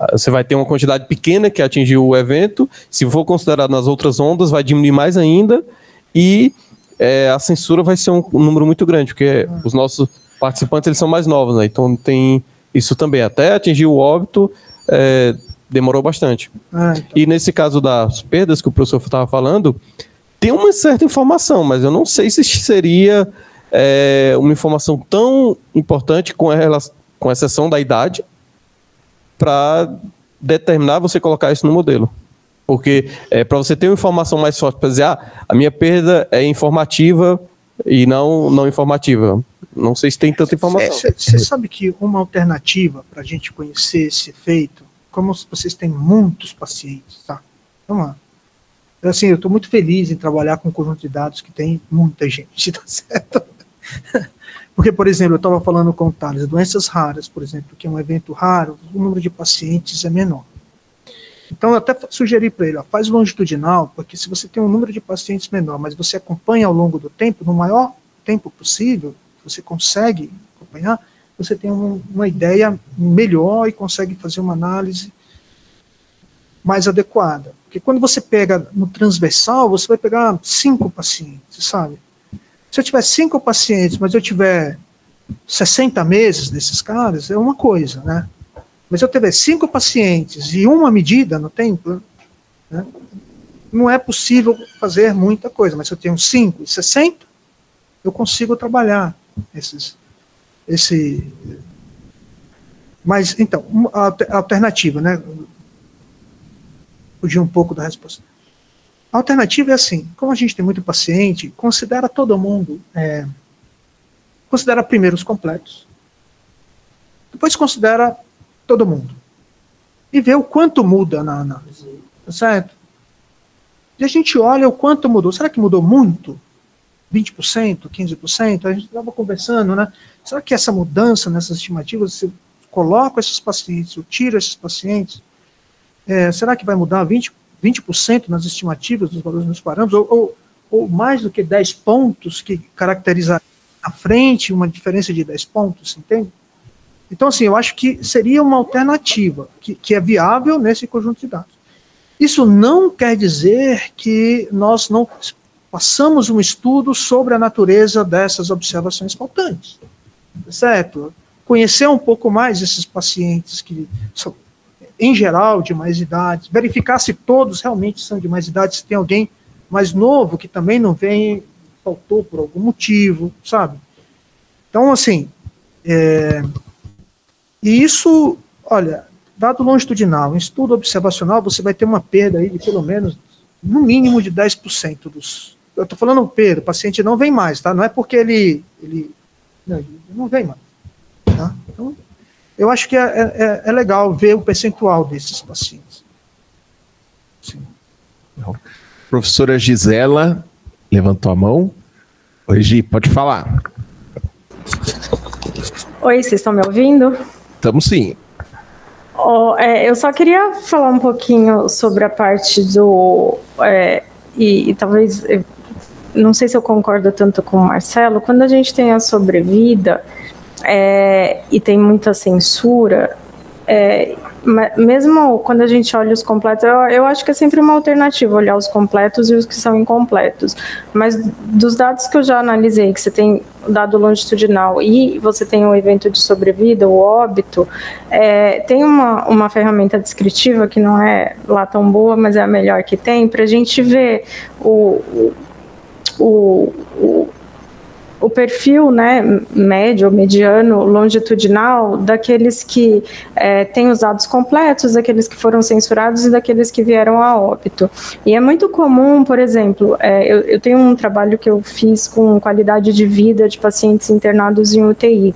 você vai ter uma quantidade pequena que atingiu o evento, se for considerado nas outras ondas, vai diminuir mais ainda, e a censura vai ser um número muito grande, porque os nossos participantes eles são mais novos, né? Então tem isso também. Até atingir o óbito, demorou bastante. Então. E nesse caso das perdas que o professor estava falando, tem uma certa informação, mas eu não sei se seria uma informação tão importante com exceção da idade para determinar você colocar isso no modelo. Porque para você ter uma informação mais forte para dizer, a minha perda é informativa e não informativa. Não sei se tem tanta informação. Você sabe que uma alternativa para a gente conhecer esse efeito, como vocês têm muitos pacientes, tá? Vamos lá. Assim, eu estou muito feliz em trabalhar com um conjunto de dados que tem muita gente, tá certo? Porque, por exemplo, eu estava falando com o Thales, doenças raras, por exemplo, que é um evento raro, o número de pacientes é menor. Então, eu até sugeri para ele, faz longitudinal, porque se você tem um número de pacientes menor, mas você acompanha ao longo do tempo, no maior tempo possível, você consegue acompanhar, você tem uma ideia melhor e consegue fazer uma análise mais adequada. Porque quando você pega no transversal, você vai pegar 5 pacientes, sabe? Se eu tiver 5 pacientes, mas eu tiver 60 meses desses caras, é uma coisa, né? Mas se eu tiver 5 pacientes e uma medida no tempo, né, não é possível fazer muita coisa. Mas se eu tenho 5 e 60, eu consigo trabalhar Mas, então, a alternativa, né? Fugir um pouco da resposta. A alternativa é assim, como a gente tem muito paciente, considera todo mundo, considera primeiro os completos, depois considera todo mundo, e vê o quanto muda na análise, tá certo? E a gente olha o quanto mudou, será que mudou muito? 20%, 15%? A gente estava conversando, né? Será que essa mudança nessas estimativas, se eu coloco esses pacientes, eu tiro esses pacientes, será que vai mudar 20% nas estimativas dos valores dos parâmetros, ou mais do que 10 pontos que caracterizar na frente uma diferença de 10 pontos, entende? Então, assim, eu acho que seria uma alternativa que é viável nesse conjunto de dados. Isso não quer dizer que nós não façamos um estudo sobre a natureza dessas observações faltantes, certo? Conhecer um pouco mais esses pacientes que em geral, de mais idade, verificar se todos realmente são de mais idade, se tem alguém mais novo que também não vem, faltou por algum motivo, sabe? Então, assim, e isso, olha, dado longitudinal, em estudo observacional, você vai ter uma perda aí de pelo menos, no mínimo, de 10% dos... Eu estou falando perda, o paciente não vem mais, tá? Não é porque ele não vem mais, tá? Então, eu acho que é legal ver o percentual desses pacientes. Sim. Professora Gisela levantou a mão. Oi, Gi, pode falar. Oi, vocês estão me ouvindo? Estamos sim. Eu só queria falar um pouquinho sobre a parte do... e talvez... não sei se eu concordo tanto com o Marcelo. Quando a gente tem a sobrevida e tem muita censura... mesmo quando a gente olha os completos, eu acho que é sempre uma alternativa olhar os completos e os que são incompletos, mas dos dados que eu já analisei, que você tem o dado longitudinal e você tem o evento de sobrevida, o óbito, tem uma ferramenta descritiva que não é lá tão boa, mas é a melhor que tem, para a gente ver o perfil, né, médio, mediano, longitudinal, daqueles que têm os dados completos, daqueles que foram censurados e daqueles que vieram a óbito. E é muito comum, por exemplo, eu tenho um trabalho que eu fiz com qualidade de vida de pacientes internados em UTI.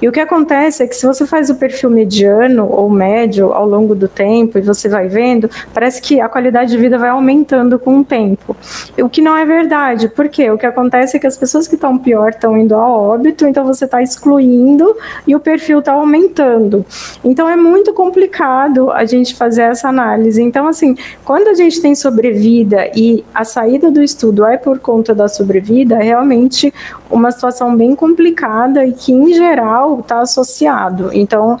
E o que acontece é que se você faz o perfil mediano ou médio ao longo do tempo e você vai vendo, parece que a qualidade de vida vai aumentando com o tempo. O que não é verdade, porque o que acontece é que as pessoas que estão pior estão indo a óbito, então você está excluindo e o perfil está aumentando. Então é muito complicado a gente fazer essa análise. Então, assim, quando a gente tem sobrevida e a saída do estudo é por conta da sobrevida, é realmente uma situação bem complicada e que, em geral, está associado. Então,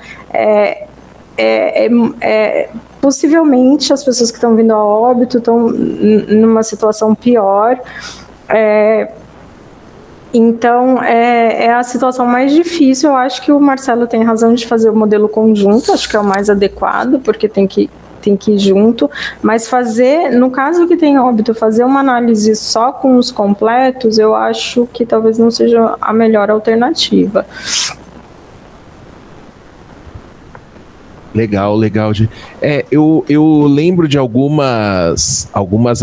possivelmente as pessoas que estão vindo a óbito estão numa situação pior. Então, é a situação mais difícil. Eu acho que o Marcelo tem razão de fazer o modelo conjunto, acho que é o mais adequado, porque tem que ir junto, mas no caso que tem óbito, fazer uma análise só com os completos, eu acho que talvez não seja a melhor alternativa. Legal. Eu lembro de algumas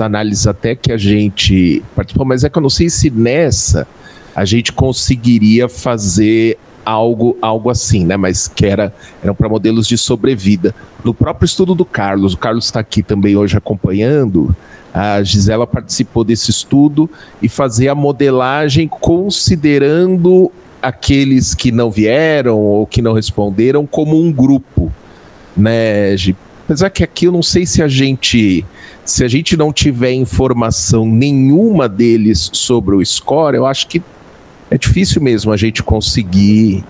análises até que a gente participou, mas é que eu não sei se nessa a gente conseguiria fazer algo assim, né? Mas que eram para modelos de sobrevida. No próprio estudo do Carlos, o Carlos está aqui também hoje acompanhando, a Gisela participou desse estudo e fazer a modelagem considerando aqueles que não vieram ou que não responderam como um grupo, né, Gi? Apesar que aqui eu não sei se a gente não tiver informação nenhuma deles sobre o score, eu acho que é difícil mesmo a gente conseguir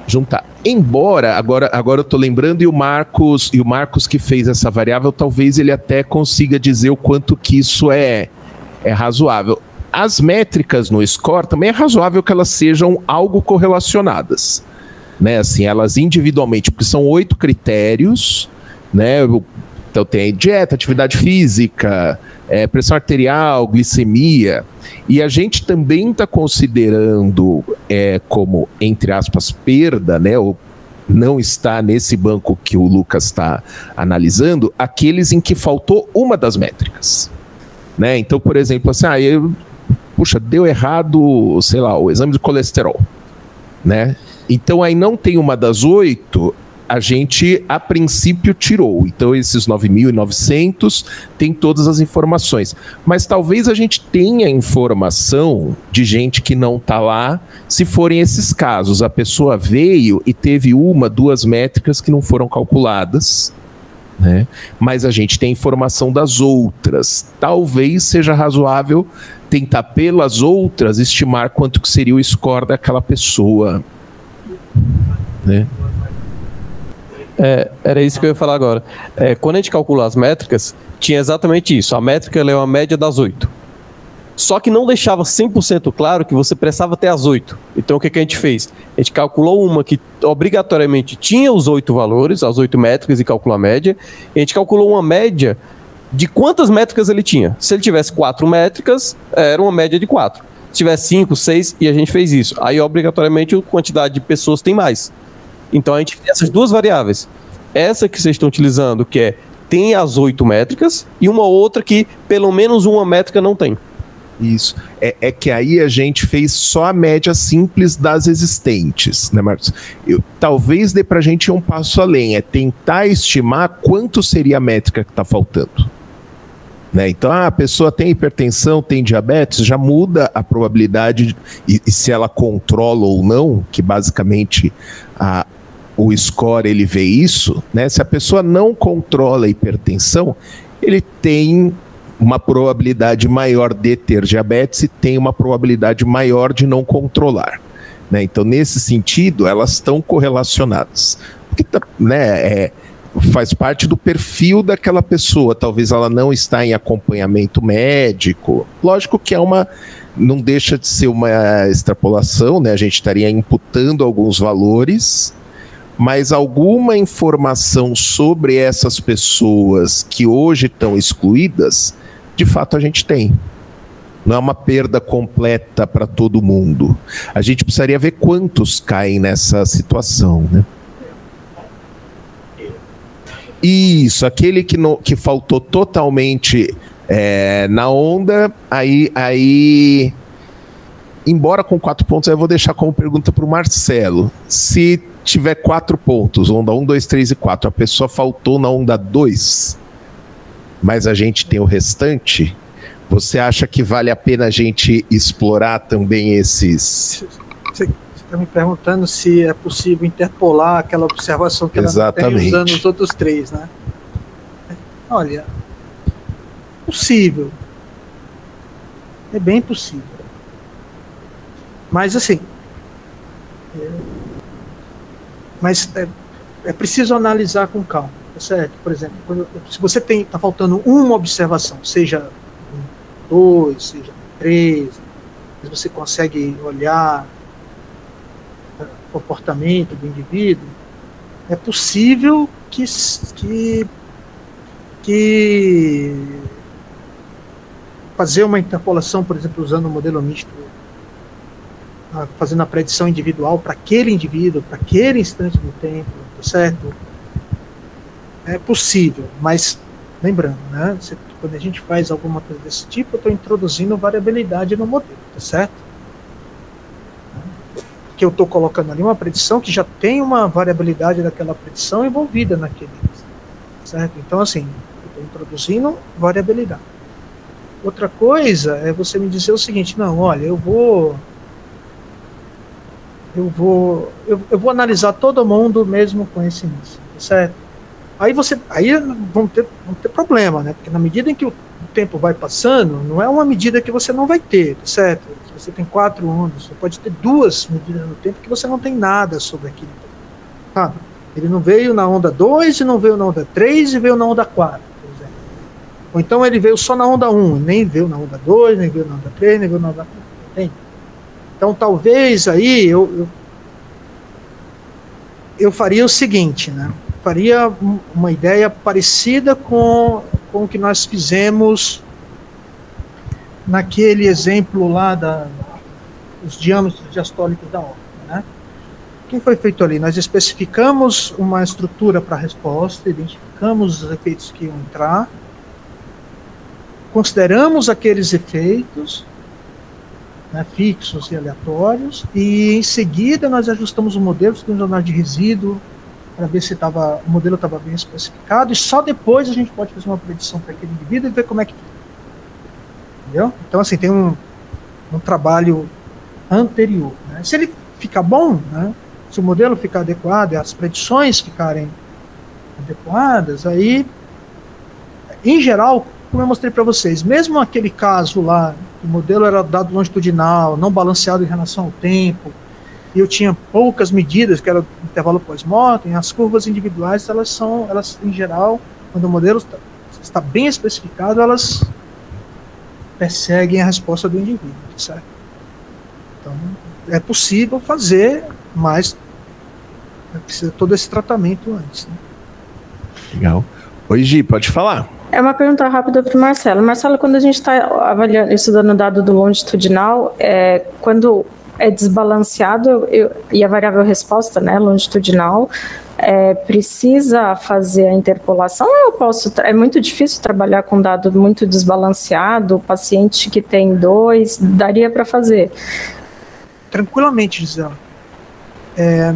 juntar. Embora, agora eu estou lembrando, e o Marcos que fez essa variável, talvez ele até consiga dizer o quanto que isso é razoável. As métricas no score também é razoável que elas sejam algo correlacionadas, né? Assim, elas individualmente, porque são 8 critérios, né? Então tem dieta, atividade física, pressão arterial, glicemia, e a gente também está considerando como, entre aspas, perda, né? Ou não está nesse banco que o Lucas está analisando, aqueles em que faltou uma das métricas, né? Então, por exemplo, assim, puxa, deu errado, sei lá, o exame de colesterol, né? Então aí não tem uma das 8, a gente a princípio tirou. Então esses 9.900 tem todas as informações. Mas talvez a gente tenha informação de gente que não está lá, se forem esses casos. A pessoa veio e teve 1, 2 métricas que não foram calculadas, né? Mas a gente tem informação das outras. Talvez seja razoável tentar pelas outras estimar quanto que seria o score daquela pessoa, né? Era isso que eu ia falar agora. Quando a gente calcula as métricas, tinha exatamente isso. A métrica é uma média das 8. Só que não deixava 100% claro que você precisava ter as 8. Então o que a gente fez? A gente calculou uma que obrigatoriamente tinha os 8 valores, as 8 métricas, e calculou a média. E a gente calculou uma média de quantas métricas ele tinha. Se ele tivesse 4 métricas, era uma média de 4. Se tivesse 5, 6, e a gente fez isso. Aí obrigatoriamente a quantidade de pessoas tem mais. Então a gente tem essas duas variáveis. Essa que vocês estão utilizando, que tem as 8 métricas, e uma outra que pelo menos uma métrica não tem. Isso. É que aí a gente fez só a média simples das existentes, né, Marcos? Talvez dê pra gente ir um passo além, é tentar estimar quanto seria a métrica que está faltando. Né? Então, a pessoa tem hipertensão, tem diabetes, já muda a probabilidade, e se ela controla ou não, que basicamente o score ele vê isso, né? Se a pessoa não controla a hipertensão, ele tem uma probabilidade maior de ter diabetes e tem uma probabilidade maior de não controlar. Né? Então, nesse sentido, elas estão correlacionadas. Porque, né, faz parte do perfil daquela pessoa. Talvez ela não está em acompanhamento médico. Lógico que não deixa de ser uma extrapolação, né? A gente estaria imputando alguns valores, mas alguma informação sobre essas pessoas que hoje estão excluídas, de fato a gente tem. Não é uma perda completa para todo mundo. A gente precisaria ver quantos caem nessa situação, né? Isso, aquele que faltou totalmente na onda, aí embora com 4 pontos, aí eu vou deixar como pergunta para o Marcelo. Se tiver 4 pontos, onda 1, 2, 3 e 4, a pessoa faltou na onda 2, mas a gente tem o restante, você acha que vale a pena a gente explorar também esses... Você está me perguntando se é possível interpolar aquela observação que ela não tem usando os outros 3, né? Olha, possível. É bem possível. Mas assim... Mas é preciso analisar com calma, tá certo? Por exemplo, se você está faltando uma observação, seja 2, seja 3, você consegue olhar o comportamento do indivíduo, é possível que fazer uma interpolação, por exemplo, usando o modelo misto, fazendo a predição individual para aquele indivíduo, para aquele instante do tempo, tá certo? É possível, mas lembrando, né, quando a gente faz alguma coisa desse tipo, eu estou introduzindo variabilidade no modelo, tá certo? Que eu estou colocando ali uma predição que já tem uma variabilidade daquela predição envolvida naquele, certo? Então, assim, eu estou introduzindo variabilidade. Outra coisa é você me dizer o seguinte: não, olha, eu vou analisar todo mundo mesmo com esse início, certo? Aí vão ter problema, né? Porque na medida em que o tempo vai passando, não é uma medida que você não vai ter, certo? Se você tem 4 ondas, você pode ter 2 medidas no tempo que você não tem nada sobre aquilo. Sabe? Ele não veio na onda 2, e não veio na onda 3, e veio na onda 4, por exemplo. Ou então ele veio só na onda 1, nem veio na onda 2, nem veio na onda 3, nem veio na onda 4. Entende? Então, talvez aí eu faria o seguinte, né? Faria uma ideia parecida com o que nós fizemos naquele exemplo lá dos diâmetros diastólicos da órbita, né? O que foi feito ali? Nós especificamos uma estrutura para a resposta, identificamos os efeitos que iam entrar, consideramos aqueles efeitos, né, fixos e aleatórios, e em seguida nós ajustamos o modelo, fizemos análise de resíduo para ver se o modelo estava bem especificado, e só depois a gente pode fazer uma predição para aquele indivíduo e ver como é que fica. Entendeu? Então, assim, tem um trabalho anterior, né? Se ele ficar bom, né, se o modelo ficar adequado e as predições ficarem adequadas, aí, em geral, como eu mostrei para vocês, mesmo aquele caso lá, o modelo era dado longitudinal, não balanceado em relação ao tempo, e eu tinha poucas medidas, que era o intervalo pós-mortem, as curvas individuais, elas em geral, quando o modelo está bem especificado, elas perseguem a resposta do indivíduo, certo? Então, é possível fazer, mas precisa todo esse tratamento antes, né? Legal. Oi, Gi, pode falar. É uma pergunta rápida para o Marcelo. Marcelo, quando a gente está avaliando, estudando o dado do longitudinal, quando é desbalanceado e a variável resposta, né, longitudinal, precisa fazer a interpolação ou eu posso... É muito difícil trabalhar com dado muito desbalanceado, o paciente que tem 2, daria para fazer? Tranquilamente, Gisela. É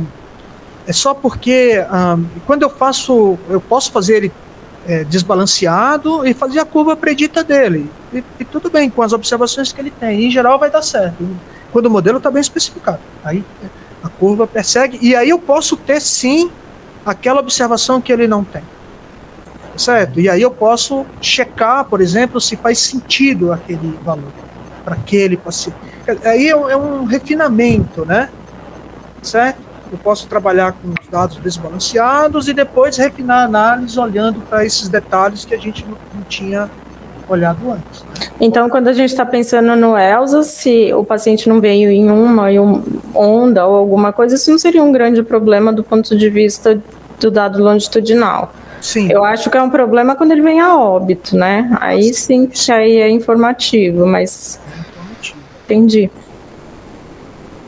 só porque quando eu posso fazer ele desbalanceado e fazer a curva predita dele. E tudo bem, com as observações que ele tem. Em geral vai dar certo. Quando o modelo está bem especificado. Aí a curva persegue, e aí eu posso ter sim aquela observação que ele não tem. Certo? E aí eu posso checar, por exemplo, se faz sentido aquele valor para aquele paciente. Aí é um refinamento, né? Certo? Eu posso trabalhar com os dados desbalanceados e depois refinar a análise olhando para esses detalhes que a gente não tinha olhado antes. Então, quando a gente está pensando no ELSA, se o paciente não veio em uma onda ou alguma coisa, isso não seria um grande problema do ponto de vista do dado longitudinal. Sim. Eu acho que é um problema quando ele vem a óbito, né? Aí sim, aí é informativo, mas... Entendi.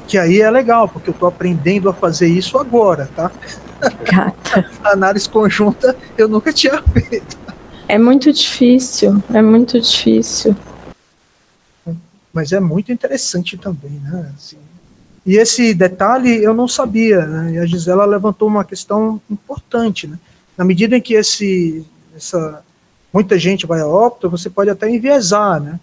Que aí é legal, porque eu estou aprendendo a fazer isso agora, tá? Gata. A análise conjunta eu nunca tinha feito. É muito difícil, é muito difícil. Mas é muito interessante também, né? Assim, e esse detalhe eu não sabia, né? E a Gisela levantou uma questão importante, né? Na medida em que muita gente vai a óbito, você pode até enviesar, né?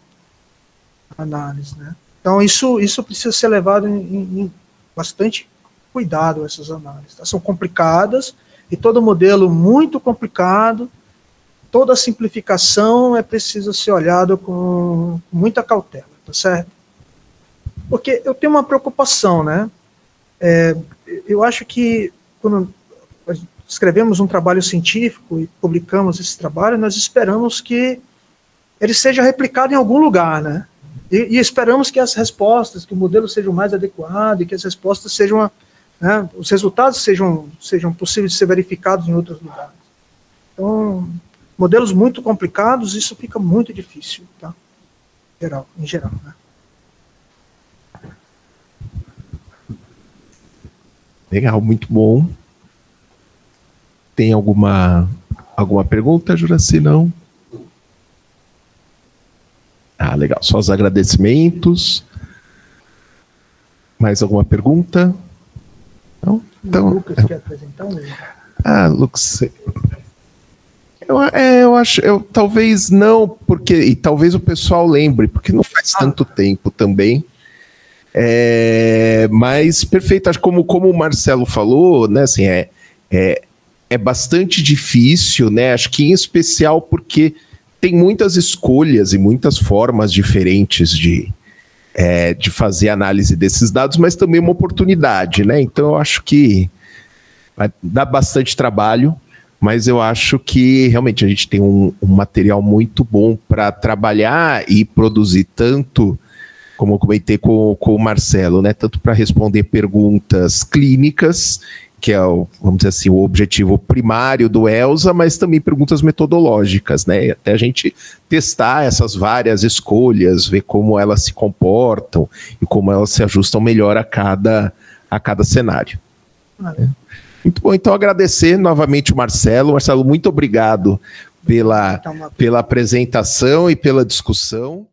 A análise, né? Então, isso precisa ser levado em bastante cuidado, essas análises. Tá? São complicadas, e todo modelo muito complicado, toda simplificação é preciso ser olhado com muita cautela, tá certo? Porque eu tenho uma preocupação, né? Eu acho que quando escrevemos um trabalho científico e publicamos esse trabalho, nós esperamos que ele seja replicado em algum lugar, né? E esperamos que as respostas, que o modelo seja o mais adequado e que as respostas sejam, né, os resultados sejam possíveis de ser verificados em outros lugares. Então, modelos muito complicados, isso fica muito difícil, tá? Em geral, né? Legal, muito bom. Tem alguma pergunta, Juraci? Não? Ah, legal. Só os agradecimentos. Mais alguma pergunta? Não? Então, o Lucas quer apresentar um? Lucas, eu acho, talvez não, porque, e talvez o pessoal lembre, porque não faz tanto tempo também. Mas perfeito, acho que como o Marcelo falou, né, assim, é bastante difícil, né, acho que em especial porque tem muitas escolhas e muitas formas diferentes de fazer análise desses dados, mas também uma oportunidade, né? Então eu acho que vai dar bastante trabalho, mas eu acho que realmente a gente tem um material muito bom para trabalhar e produzir tanto, como eu comentei com o Marcelo, né? Tanto para responder perguntas clínicas, que é, vamos dizer assim, o objetivo primário do ELSA, mas também perguntas metodológicas, né? Até a gente testar essas várias escolhas, ver como elas se comportam e como elas se ajustam melhor a cada cenário. Muito bom, então agradecer novamente o Marcelo. Marcelo, muito obrigado pela apresentação e pela discussão.